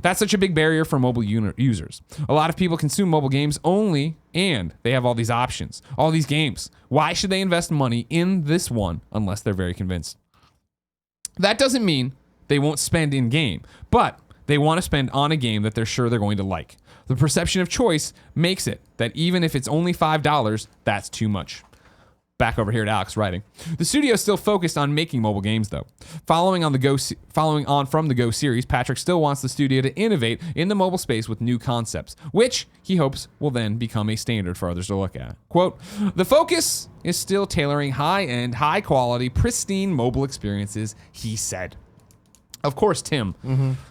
That's such a big barrier for mobile users. A lot of people consume mobile games only, and they have all these options, all these games. Why should they invest money in this one unless they're very convinced? That doesn't mean they won't spend in-game, but they want to spend on a game that they're sure they're going to like. The perception of choice makes it that even if it's only $5, that's too much. Back over here at Alex writing. The studio is still focused on making mobile games, though. Following on from the Go series, Patrick still wants the studio to innovate in the mobile space with new concepts, which he hopes will then become a standard for others to look at. Quote, the focus is still tailoring high-end, high-quality, pristine mobile experiences, he said. Of course, Tim,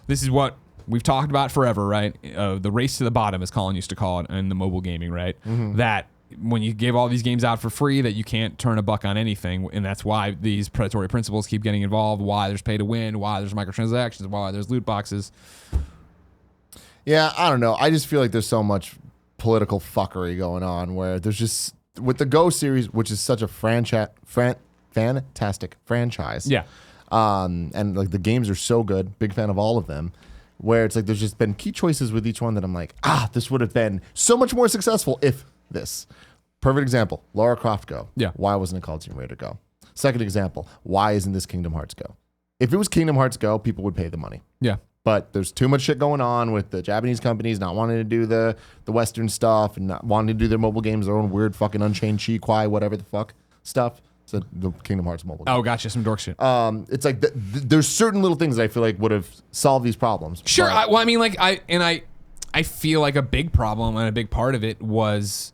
this is what we've talked about forever, right? The race to the bottom, as Colin used to call it in the mobile gaming, right? That when you give all these games out for free that you can't turn a buck on anything, and that's why these predatory principles keep getting involved, why there's pay to win, why there's microtransactions, why there's loot boxes. Yeah, I don't know. I just feel like there's so much political fuckery going on where there's just, with the Go series, which is such a fantastic franchise. Yeah. And like the games are so good, big fan of all of them, where it's like there's just been key choices with each one that I'm like, this would have been so much more successful if this. Perfect example, Lara Croft Go. Yeah. Why wasn't it called Tomb Raider Go? Second example, why isn't this Kingdom Hearts Go? If it was Kingdom Hearts Go, people would pay the money. Yeah. But there's too much shit going on with the Japanese companies not wanting to do the Western stuff and not wanting to do their mobile games, their own weird fucking Unchained Chi-Kwai, whatever the fuck stuff. So the Kingdom Hearts mobile game. Oh, gotcha. Some dork shit. It's like there's certain little things that I feel like would have solved these problems. Sure. I feel like a big problem and a big part of it was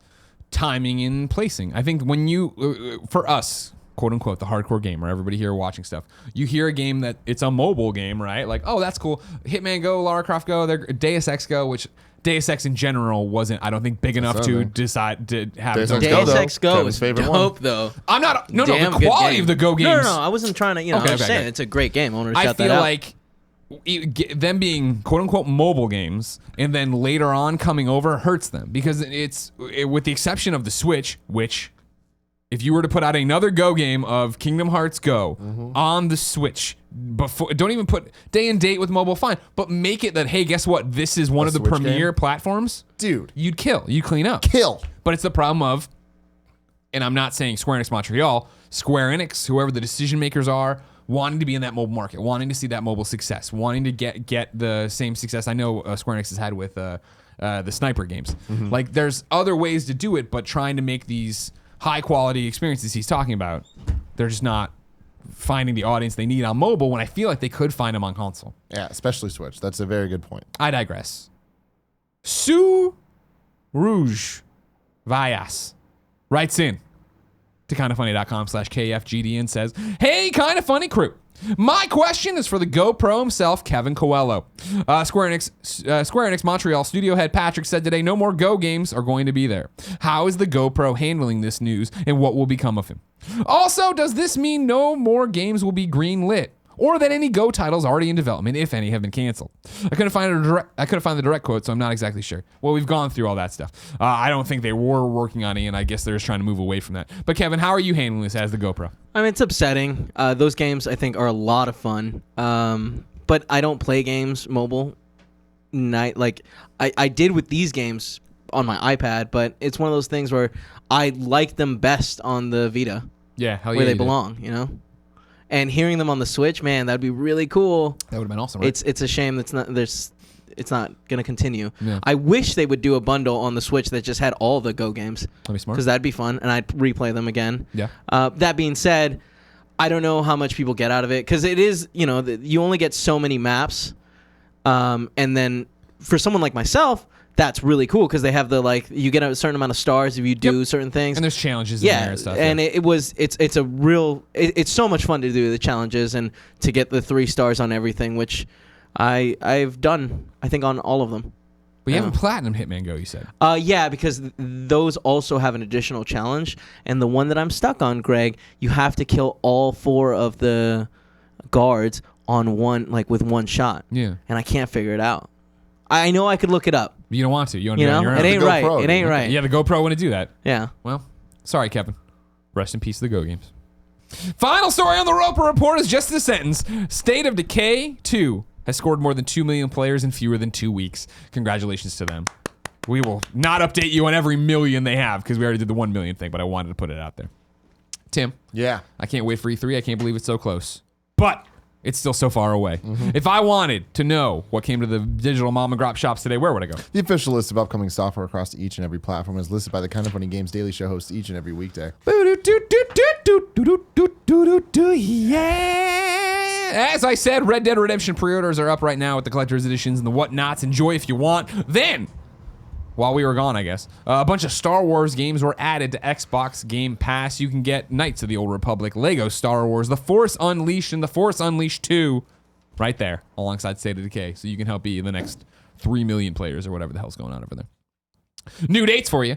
timing and placing. I think when you, for us, quote unquote, the hardcore gamer, everybody here watching stuff, you hear a game that it's a mobile game, right? Like, oh, that's cool. Hitman Go, Lara Croft Go, Deus Ex Go, which Deus Ex in general wasn't, I don't think, big enough to decide to have Deus its own Ex Go. Deus Ex Go Kevin's is favorite dope, one. though. I'm not, the Damn good quality game. of the Go games. No, I wasn't trying to, I'm just saying, it's a great game. I want to I shout feel that out. like them being quote unquote mobile games and then later on coming over hurts them because with the exception of the Switch, which if you were to put out another Go game of Kingdom Hearts Go on the Switch, don't even put day and date with mobile, fine, but make it that, hey, guess what? This is one of the Switch premier game? platforms. Dude. You'd clean up. But it's the problem of, and I'm not saying Square Enix Montreal, Square Enix, whoever the decision makers are, wanting to be in that mobile market, wanting to see that mobile success, wanting to get the same success I know Square Enix has had with the Sniper games. Like, there's other ways to do it, but trying to make these high quality experiences he's talking about, they're just not finding the audience they need on mobile when I feel like they could find them on console. Yeah, especially Switch. That's a very good point. I digress. Sue Rouge Vallas writes in to kindafunny.com/KFGD and says, hey, Kinda Funny crew. My question is for the GoPro himself, Kevin Coelho. Square Enix Montreal studio head Patrick said today no more Go games are going to be there. How is the GoPro handling this news and what will become of him? Also, does this mean no more games will be green lit? Or that any Go titles already in development, if any, have been canceled. I couldn't find the direct quote, so I'm not exactly sure. Well, we've gone through all that stuff. I don't think they were working on it, and I guess they're just trying to move away from that. But Kevin, how are you handling this as the GoPro? I mean, it's upsetting. Those games, I think, are a lot of fun. But I don't play games mobile. I did with these games on my iPad, but it's one of those things where I like them best on the Vita. Yeah, hell yeah. Where they belong, you know? And hearing them on the Switch, man, that'd be really cool. That would have been awesome, right? It's a shame it's not going to continue. Yeah. I wish they would do a bundle on the Switch that just had all the Go games. That'd be smart. Because that'd be fun, and I'd replay them again. Yeah. That being said, I don't know how much people get out of it, because it is, you only get so many maps. And then for someone like myself, that's really cool, because they have you get a certain amount of stars if you do certain things. And there's challenges in there and stuff. And it's so much fun to do the challenges and to get the 3 stars on everything, which I've done, I think, on all of them. But you haven't platinum Hitman Go, you said. Yeah, because those also have an additional challenge. And the one that I'm stuck on, Greg, you have to kill all 4 of the guards on with one shot. Yeah. And I can't figure it out. I know I could look it up. You don't want to. You want to do it on your own. It ain't right. It ain't right. Yeah, the GoPro wouldn't do that. Yeah. Well, sorry, Kevin. Rest in peace to the Go games. Final story on the Roper Report is just a sentence. State of Decay 2 has scored more than 2 million players in fewer than 2 weeks. Congratulations to them. We will not update you on every million they have because we already did the 1 million thing, but I wanted to put it out there. Tim. Yeah. I can't wait for E3. I can't believe it's so close. But it's still so far away. If I wanted to know what came to the digital mom and grop shops today, where would I go? The official list of upcoming software across each and every platform is listed by the Kinda Funny Games Daily Show hosts each and every weekday. Yeah. As I said, Red Dead Redemption pre-orders are up right now with the collector's editions and the whatnots. Enjoy if you want. Then, while we were gone, I guess, a bunch of Star Wars games were added to Xbox Game Pass. You can get Knights of the Old Republic, Lego Star Wars, The Force Unleashed, and The Force Unleashed 2 right there alongside State of Decay. So you can help be the next 3 million players or whatever the hell's going on over there. New dates for you.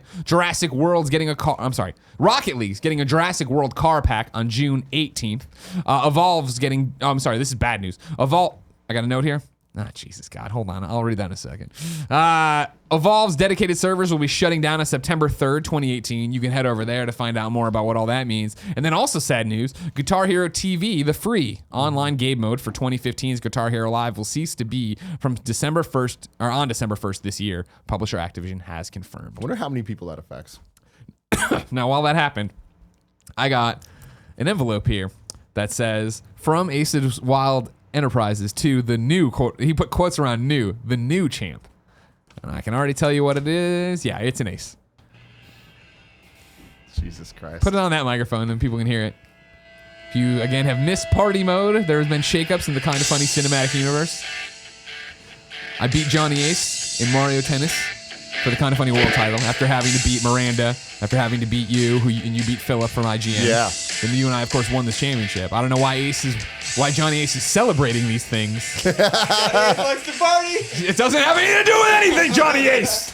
Rocket League's getting a Jurassic World car pack on June 18th. Evolve's getting, this is bad news. I got a note here. Jesus God, hold on. I'll read that in a second. Evolve's dedicated servers will be shutting down on September 3rd, 2018. You can head over there to find out more about what all that means. And then also sad news, Guitar Hero TV, the free online game mode for 2015's Guitar Hero Live will cease to be from December 1st this year. Publisher Activision has confirmed. I wonder how many people that affects. Now, while that happened, I got an envelope here that says, from Aces Wild Enterprises to the new, quote, he put quotes around new, the new champ. And I can already tell you what it is. Yeah, it's an ace. Jesus Christ. Put it on that microphone and people can hear it. If you, again, have missed party mode, there has been shakeups in the Kinda Funny cinematic universe. I beat Johnny Ace in Mario Tennis for the Kinda Funny World title after having to beat Miranda, after having to beat you, and you beat Philip from IGN. Yeah. And you and I, of course, won this championship. I don't know why Johnny Ace is celebrating these things. Johnny Ace likes to party. It doesn't have anything to do with anything, Johnny Ace.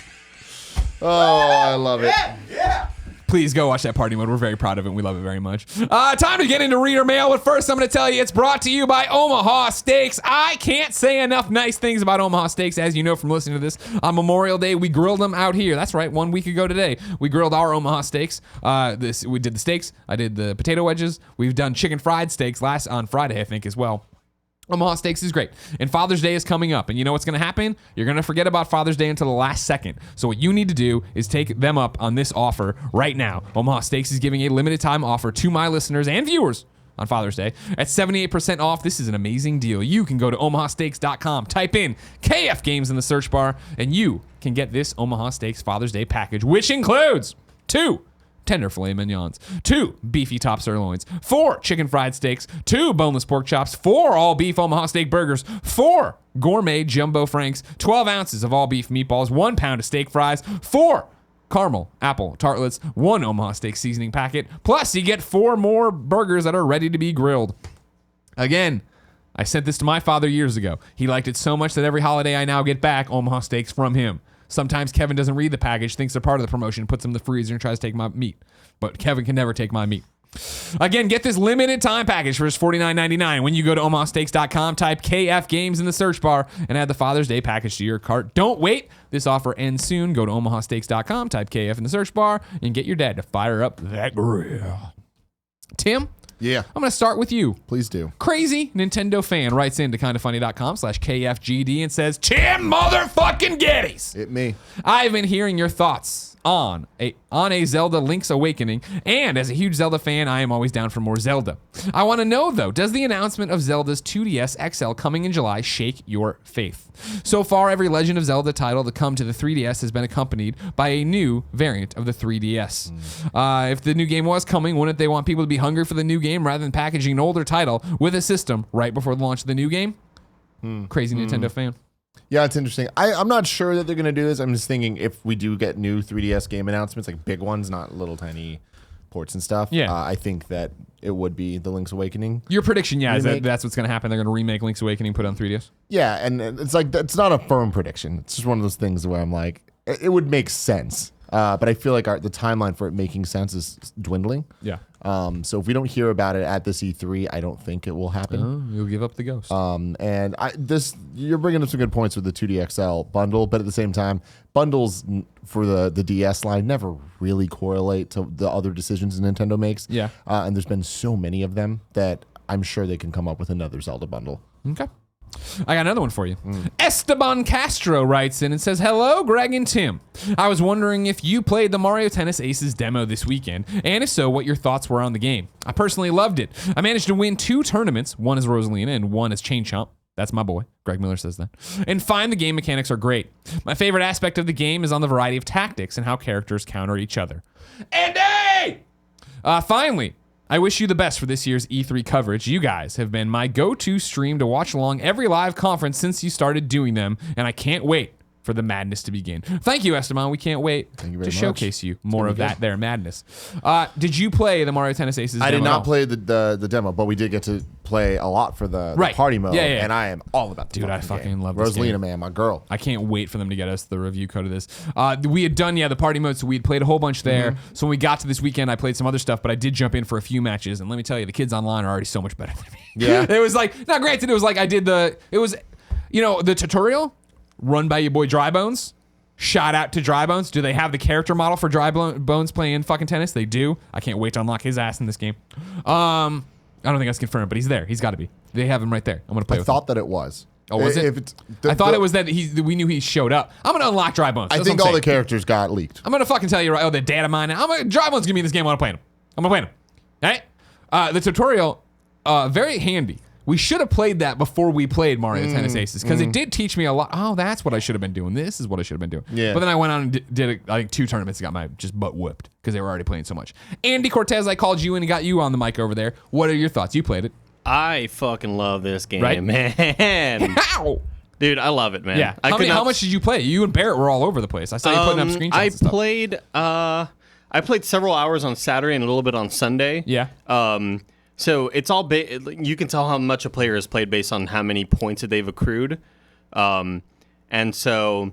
Oh, I love it. Yeah. Please go watch that party mode. We're very proud of it. And we love it very much. Time to get into reader mail. But first, I'm going to tell you it's brought to you by Omaha Steaks. I can't say enough nice things about Omaha Steaks. As you know from listening to this, on Memorial Day, we grilled them out here. That's right. 1 week ago today, we grilled our Omaha Steaks. We did the steaks. I did the potato wedges. We've done chicken fried steaks on Friday, I think, as well. Omaha Steaks is great. And Father's Day is coming up. And you know what's going to happen? You're going to forget about Father's Day until the last second. So what you need to do is take them up on this offer right now. Omaha Steaks is giving a limited time offer to my listeners and viewers on Father's Day at 78% off. This is an amazing deal. You can go to omahasteaks.com, type in KF Games in the search bar, and you can get this Omaha Steaks Father's Day package, which includes 2 tender filet mignons, 2 beefy top sirloins, 4 chicken fried steaks, 2 boneless pork chops, 4 all beef Omaha steak burgers, 4 gourmet jumbo franks, 12 ounces of all beef meatballs, 1 pound of steak fries, 4 caramel apple tartlets, 1 Omaha steak seasoning packet, plus you get 4 more burgers that are ready to be grilled. Again, I sent this to my father years ago. He liked it so much that every holiday I now get back Omaha steaks from him. Sometimes Kevin doesn't read the package, thinks they're part of the promotion, puts them in the freezer and tries to take my meat. But Kevin can never take my meat. Again, get this limited time package for just $49.99 when you go to omahasteaks.com, type KF Games in the search bar, and add the Father's Day package to your cart. Don't wait. This offer ends soon. Go to omahasteaks.com, type KF in the search bar, and get your dad to fire up that grill. Tim? Yeah. I'm going to start with you. Please do. Crazy Nintendo fan writes into kindafunny.com/KFGD and says, Tim motherfucking Gettys. Hit me. I've been hearing your thoughts on a Zelda Link's Awakening, and as a huge Zelda fan, I am always down for more Zelda. I want to know, though, does the announcement of Zelda's 2DS XL coming in July shake your faith? So far, every Legend of Zelda title to come to the 3DS has been accompanied by a new variant of the 3DS. If the new game was coming, wouldn't they want people to be hungry for the new game rather than packaging an older title with a system right before the launch of the new game? Crazy Nintendo fan. Yeah, it's interesting. I'm not sure that they're going to do this. I'm just thinking if we do get new 3DS game announcements, like big ones, not little tiny ports and stuff, I think that it would be the Link's Awakening. Your prediction, is that's what's going to happen. They're going to remake Link's Awakening, put it on 3DS? Yeah, and it's like, it's not a firm prediction. It's just one of those things where I'm like, it would make sense. But I feel like the timeline for it making sense is dwindling. Yeah. So if we don't hear about it at this E3, I don't think it will happen. You'll give up the ghost. And you're bringing up some good points with the 2DXL bundle, but at the same time, bundles for the DS line never really correlate to the other decisions Nintendo makes. Yeah. And there's been so many of them that I'm sure they can come up with another Zelda bundle. Okay. I got another one for you. Esteban Castro writes in and says, hello, Greg and Tim. I was wondering if you played the Mario Tennis Aces demo this weekend, and if so, what your thoughts were on the game. I personally loved it. I managed to win 2 tournaments, one as Rosalina and one as Chain Chomp. That's my boy. Greg Miller says that. And find the game mechanics are great. My favorite aspect of the game is on the variety of tactics and how characters counter each other. Andy! Finally, I wish you the best for this year's E3 coverage. You guys have been my go-to stream to watch along every live conference since you started doing them, and I can't wait for the madness to begin. Thank you, Esteban. We can't wait to showcase you more of that there madness. Did you play the Mario Tennis Aces demo? I did not play the demo, but we did get to play a lot for the party mode. Yeah. And I am all about the I fucking love this game. Rosalina, man, my girl. I can't wait for them to get us the review code of this. We had done, the party mode, so we had played a whole bunch there. So when we got to this weekend, I played some other stuff, but I did jump in for a few matches. And let me tell you, the kids online are already so much better than me. Yeah. It was like, now granted, it was like the tutorial run by your boy Drybones. Shout out to Drybones. Do they have the character model for Drybones playing fucking tennis? They do. I can't wait to unlock his ass in this game. I don't think that's confirmed, but he's there. He's got to be. They have him right there. I'm going to play with him. I thought that it was. Oh, was it? I thought it was that we knew he showed up. I'm going to unlock Drybones. I think all the characters got leaked. I'm going to fucking tell you, the data mine. Drybones going to be in this game. I want to play him. I'm going to play him. All right? The tutorial, very handy. We should have played that before we played Mario Tennis Aces because it did teach me a lot. Oh, that's what I should have been doing. This is what I should have been doing. Yeah. But then I went on and did I think 2 tournaments and got my just butt whooped because they were already playing so much. Andy Cortez, I called you and got you on the mic over there. What are your thoughts? You played it. I fucking love this game, right? Man. How? Dude, I love it, man. Yeah. How much did you play? You and Barrett were all over the place. I saw you putting up screenshots and stuff. I played several hours on Saturday and a little bit on Sunday. Yeah. So it's all you can tell how much a player has played based on how many points that they've accrued. And so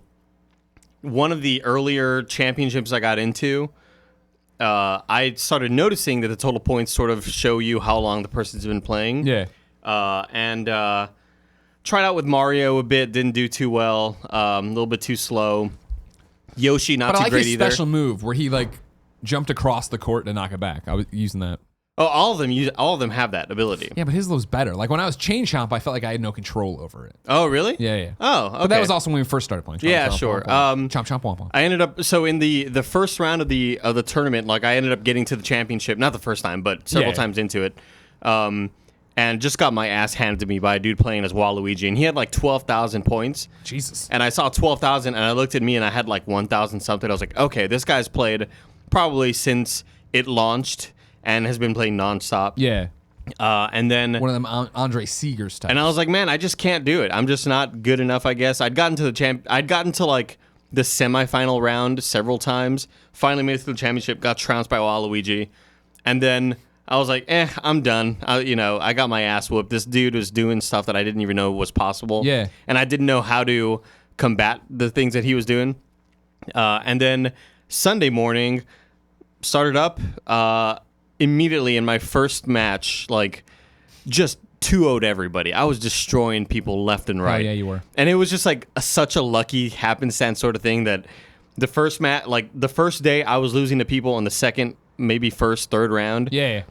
one of the earlier championships I got into, I started noticing that the total points sort of show you how long the person's been playing. Yeah. And tried out with Mario a bit, didn't do too well, a little bit too slow. Yoshi, not too great either. But I like his special move where he jumped across the court to knock it back. I was using that. Oh, all of them have that ability. Yeah, but his was better. Like when I was Chain Chomp, I felt like I had no control over it. Oh, really? Yeah. Oh, okay. But that was also when we first started playing. Sure. Chomp, chomp, womp, womp. I ended up in the first round of the tournament, I ended up getting to the championship, not the first time, but several times into it. And just got my ass handed to me by a dude playing as Waluigi, and he had 12,000 points. Jesus. And I saw 12,000, and I looked at me, and I had 1,000 something. I was like, okay, this guy's played probably since it launched and has been playing nonstop. Yeah. And then one of them Andre Seegers types. And I was like, man, I just can't do it. I'm just not good enough, I guess. I'd gotten to the the semifinal round several times. Finally made it to the championship, got trounced by Waluigi, and then I was like, I'm done. I got my ass whooped. This dude was doing stuff that I didn't even know was possible. Yeah. And I didn't know how to combat the things that he was doing. And then Sunday morning, started up immediately in my first match, just 2-0'd everybody. I was destroying people left and right. Oh, yeah, you were. And it was just such a lucky happenstance sort of thing that the first match, the first day I was losing to people in the second, maybe first, third round. Yeah.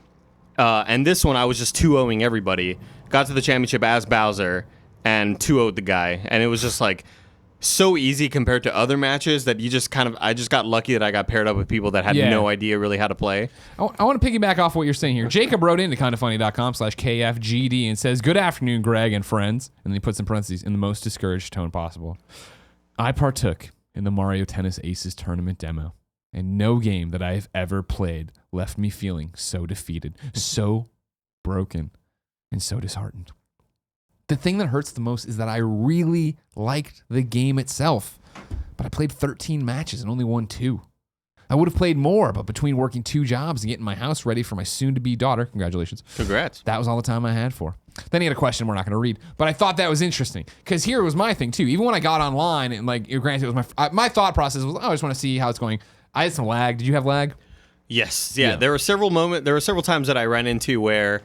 And this one I was just 2-0ing everybody. Got to the championship as Bowser and 2-0'd the guy. And it was just so easy compared to other matches that I just got lucky that I got paired up with people that had no idea really how to play. I want to piggyback off what you're saying here. Jacob wrote into kindafunny.com/KFGD and says, "Good afternoon, Greg and friends." And then he puts in parentheses, in the most discouraged tone possible. I partook in the Mario Tennis Aces tournament demo, and no game that I have ever played left me feeling so defeated, so broken, and so disheartened. The thing that hurts the most is that I really liked the game itself, but I played 13 matches and only won 2. I would have played more, but between working 2 jobs and getting my house ready for my soon-to-be daughter, congratulations. Congrats. That was all the time I had for. Then he had a question we're not going to read, but I thought that was interesting because here was my thing too. Even when I got online and granted, it was my thought process was, I just want to see how it's going. I had some lag. Did you have lag? Yes. Yeah. There were several times that I ran into where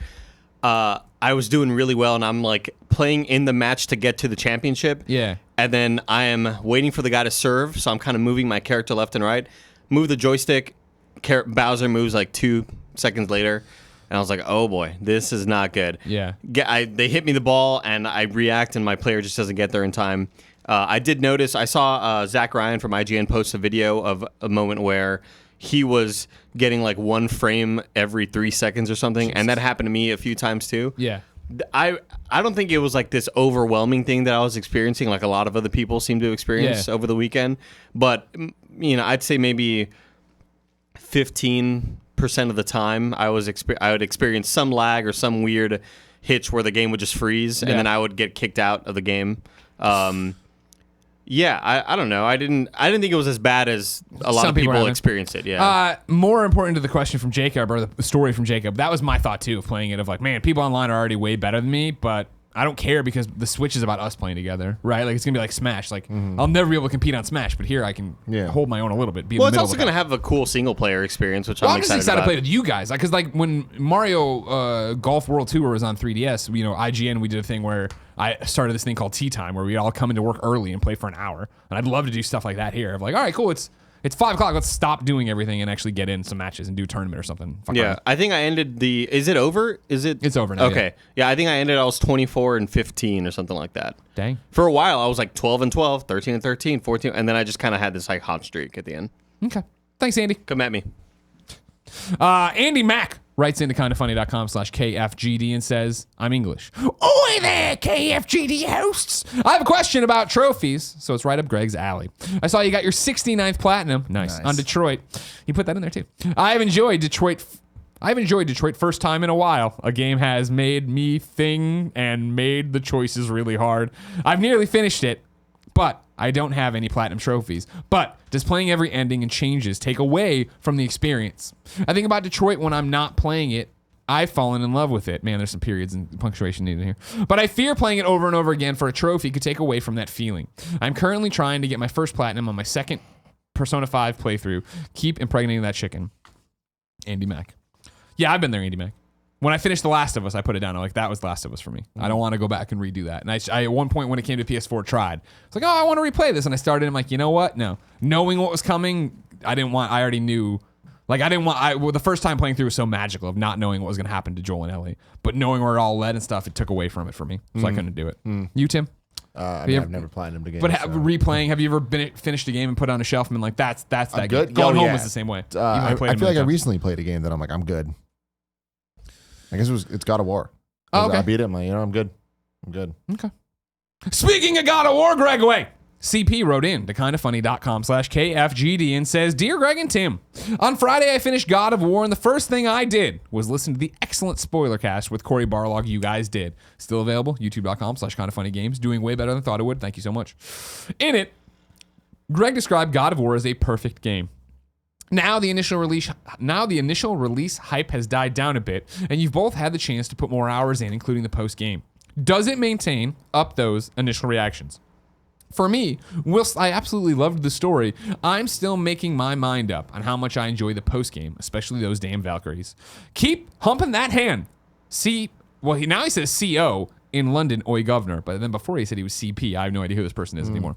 I was doing really well and I'm playing in the match to get to the championship. Yeah. And then I am waiting for the guy to serve, so I'm kind of moving my character left and right. Move the joystick. Bowser moves 2 seconds later. And I was like, oh boy, this is not good. Yeah. They hit me the ball and I react and my player just doesn't get there in time. I did notice, I saw Zach Ryan from IGN post a video of a moment where he was getting 1 frame every 3 seconds or something. Jesus. And that happened to me a few times too. Yeah. I don't think it was this overwhelming thing that I was experiencing like a lot of other people seem to experience over the weekend. But, I'd say maybe 15% of the time I would experience some lag or some weird hitch where the game would just freeze and then I would get kicked out of the game. Yeah, I don't know. I didn't think it was as bad as a lot of people experienced it. Yeah. More important to the question from Jacob, or the story from Jacob, that was my thought too of playing it. Of like, man, people online are already way better than me, but I don't care because the Switch is about us playing together, right? Like it's gonna be like Smash. Like I'll never be able to compete on Smash, but here I can hold my own a little bit. Well, it's also gonna have a cool single player experience, which I'm excited about. To play with you guys, because like when Mario Golf World Tour was on 3DS, IGN, we did a thing where I started this thing called Tea Time, where we all come into work early and play for an hour, and I'd love to do stuff like that here. Of like, all right, cool, it's 5 o'clock. Let's stop doing everything and actually get in some matches and do a tournament or something. I think I ended Is it over? It's over now. Okay. Yeah, I think I ended. I was 24-15 or something like that. Dang. For a while, I was like 12-12, 13-13, 14, and then I just kind of had this like hot streak at the end. Okay. Thanks, Andy. Come at me. Andy Mack writes into kindafunny.com/KFGD and says, I'm English. Oi there, KFGD hosts. I have a question about trophies, so it's right up Greg's alley. I saw you got your 69th platinum. Nice. On Detroit. You put that in there too. I've enjoyed Detroit first time in a while. A game has made me think and made the choices really hard. I've nearly finished it, but I don't have any platinum trophies. But does playing every ending and changes take away from the experience? I think about Detroit when I'm not playing it. I've fallen in love with it. Man, there's some periods and punctuation needed here. But I fear playing it over and over again for a trophy could take away from that feeling. I'm currently trying to get my first platinum on my second Persona 5 playthrough. Keep impregnating that chicken. Andy Mack. Yeah, I've been there, Andy Mack. When I finished The Last of Us, I put it down. I'm like, that was The Last of Us for me. I don't want to go back and redo that. And I at one point when it came to PS4, tried. It's like, oh, I want to replay this. And I started, I'm like, you know what? No. Knowing what was coming, I already knew. Like, the first time playing through was so magical of not knowing what was going to happen to Joel and Ellie. But knowing where it all led and stuff, it took away from it for me. So I couldn't do it. You, Tim? I've never platinumed the game. But replaying, have you ever finished a game and put it on a shelf and been like, that's that game? Going Home was the same way. I feel like I recently played a game that I'm like, I'm good. I guess it's God of War. Okay. I beat it. I'm like, I'm good. Okay. Speaking of God of War, Greg, away. CP wrote in to kindafunny.com/KFGD and says, Dear Greg and Tim, on Friday I finished God of War and the first thing I did was listen to the excellent spoiler cast with Corey Barlog you guys did. Still available, youtube.com/kindafunnygames. Doing way better than I thought it would. Thank you so much. In it, Greg described God of War as a perfect game. Now the initial release hype has died down a bit, and you've both had the chance to put more hours in, including the post-game. Does it maintain up those initial reactions? For me, whilst I absolutely loved the story, I'm still making my mind up on how much I enjoy the post-game, especially those damn Valkyries. Keep humping that hand. Now he says CO in London, oi governor, but then before he said he was CP. I have no idea who this person is anymore.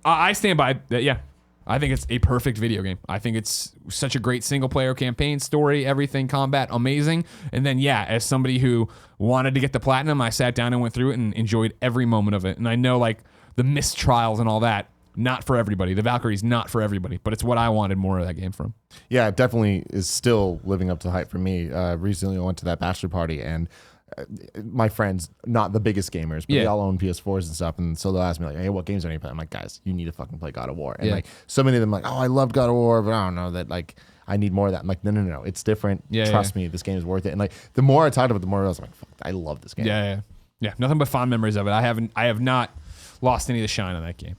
I stand by that, yeah. I think it's a perfect video game. I think it's such a great single-player campaign, story, everything, combat, amazing. And then, yeah, as somebody who wanted to get the platinum, I sat down and went through it and enjoyed every moment of it. And I know, like, the missed trials and all that, not for everybody. The Valkyrie's not for everybody, but it's what I wanted more of that game from. Yeah, it definitely is still living up to the hype for me. Recently, I went to that bachelor party, and my friends, not the biggest gamers, but they all own PS4s and stuff, and so they'll ask me like, hey, what games are you playing? I'm like, guys, you need to fucking play God of War. And like so many of them like, oh, I loved God of War, but I don't know that like I need more of that. I'm like, no, it's different. Trust me, this game is worth it. And like the more I talked about it, the more I was like, fuck, I love this game. Yeah, nothing but fond memories of it. I have not lost any of the shine on that game.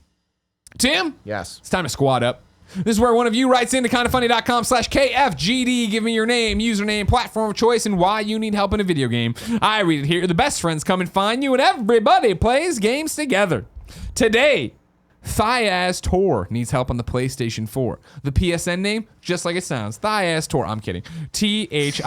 Tim? Yes. It's time to squad up. This is where one of you writes into kindafunny.com/KFGD. Give me your name, username, platform of choice, and why you need help in a video game. I read it here. The best friends come and find you, and everybody plays games together. Today, Thiastor needs help on the PlayStation 4. The PSN name, just like it sounds, Thiastor. I'm kidding. Thiastor.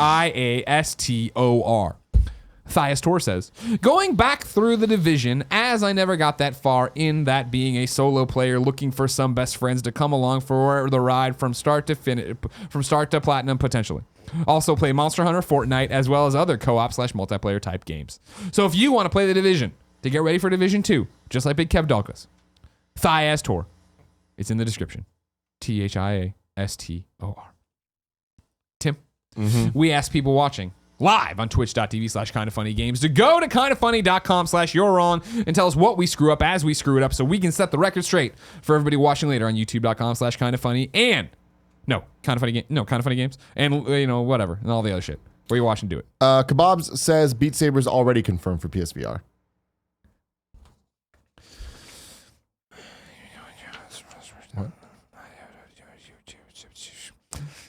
Thiastor says, going back through the division, as I never got that far in that being a solo player looking for some best friends to come along for the ride from start to platinum potentially. Also play Monster Hunter, Fortnite, as well as other co-op/multiplayer type games. So if you want to play the division to get ready for Division 2, just like Big Kev Dalkas, Thiastor. It's in the description. Thiastor. Tim, we asked people watching live on twitch.tv/kindafunnygames to go to kindafunny.com/you're and tell us what we screw up as we screw it up so we can set the record straight for everybody watching later on youtube.com/kindafunny and Kinda Funny Games and whatever and all the other shit. Where you watching, do it. Kebabs says Beat Saber is already confirmed for PSVR.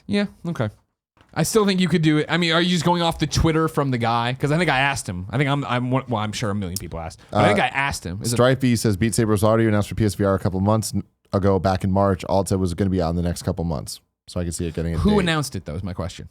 Yeah, okay. I still think you could do it. I mean, are you just going off the Twitter from the guy? Because I think I asked him. I think I'm sure a million people asked. But I think I asked him. Stripey says Beat Saber was already announced for PSVR a couple of months ago, back in March. All it said was going to be out in the next couple months. So I can see it getting a Who date. announced it, though, is my question.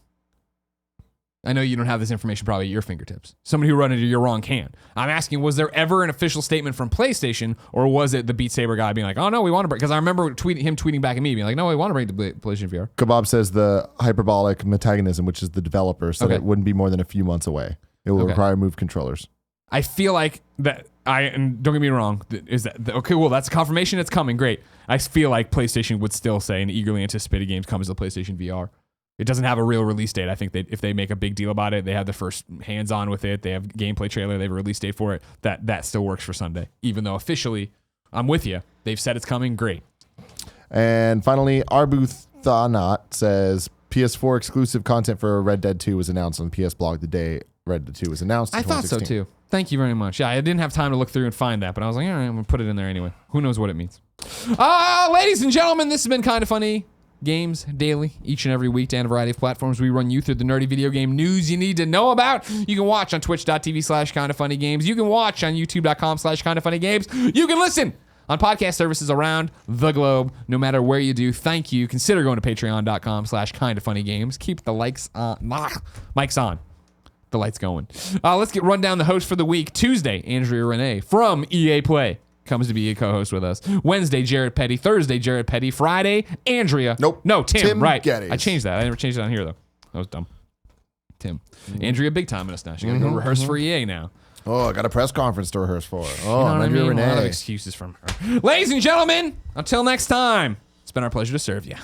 I know you don't have this information probably at your fingertips. Somebody who run into your wrong can. I'm asking, was there ever an official statement from PlayStation, or was it the Beat Saber guy being like, oh, no, we want to bring... Because I remember him tweeting back at me, being like, no, we want to bring the PlayStation VR. Kebab says the hyperbolic metagonism, which is the developer, so it wouldn't be more than a few months away. It will require Move controllers. I feel like that... and don't get me wrong, okay, well, that's a confirmation it's coming, great. I feel like PlayStation would still say an eagerly anticipated game comes to the PlayStation VR. It doesn't have a real release date. I think if they make a big deal about it, they have the first hands-on with it, they have gameplay trailer, they have a release date for it, that still works for Sunday. Even though officially, I'm with you. They've said it's coming, great. And finally, Arbuthanot says PS4 exclusive content for Red Dead 2 was announced on PS Blog the day Red Dead 2 was announced. I thought so too. Thank you very much. Yeah, I didn't have time to look through and find that, but I was like, all right, I'm going to put it in there anyway. Who knows what it means. Ladies and gentlemen, this has been Kinda Funny Games daily, each and every week, and a variety of platforms. We run you through the nerdy video game news you need to know about. You can watch on twitch.tv/kindafunnygames. You can watch on youtube.com/kindafunnygames. You can listen on podcast services around the globe, no matter where you do. Thank you. Consider going to patreon.com/kindafunnygames. Keep the mics on. The lights going. Let's run down the host for the week. Tuesday, Andrea Renee from EA Play comes to be a co-host with us. Wednesday, Jared Petty. Thursday, Jared Petty. Friday, Andrea. Nope. No, Tim. Right. Gettys. I changed that. I never changed it on here, though. That was dumb. Tim. Andrea, big time in us now. She got to go rehearse for EA now. Oh, I got a press conference to rehearse for. You know what I mean? A lot of excuses from her. Ladies and gentlemen, until next time, it's been our pleasure to serve you.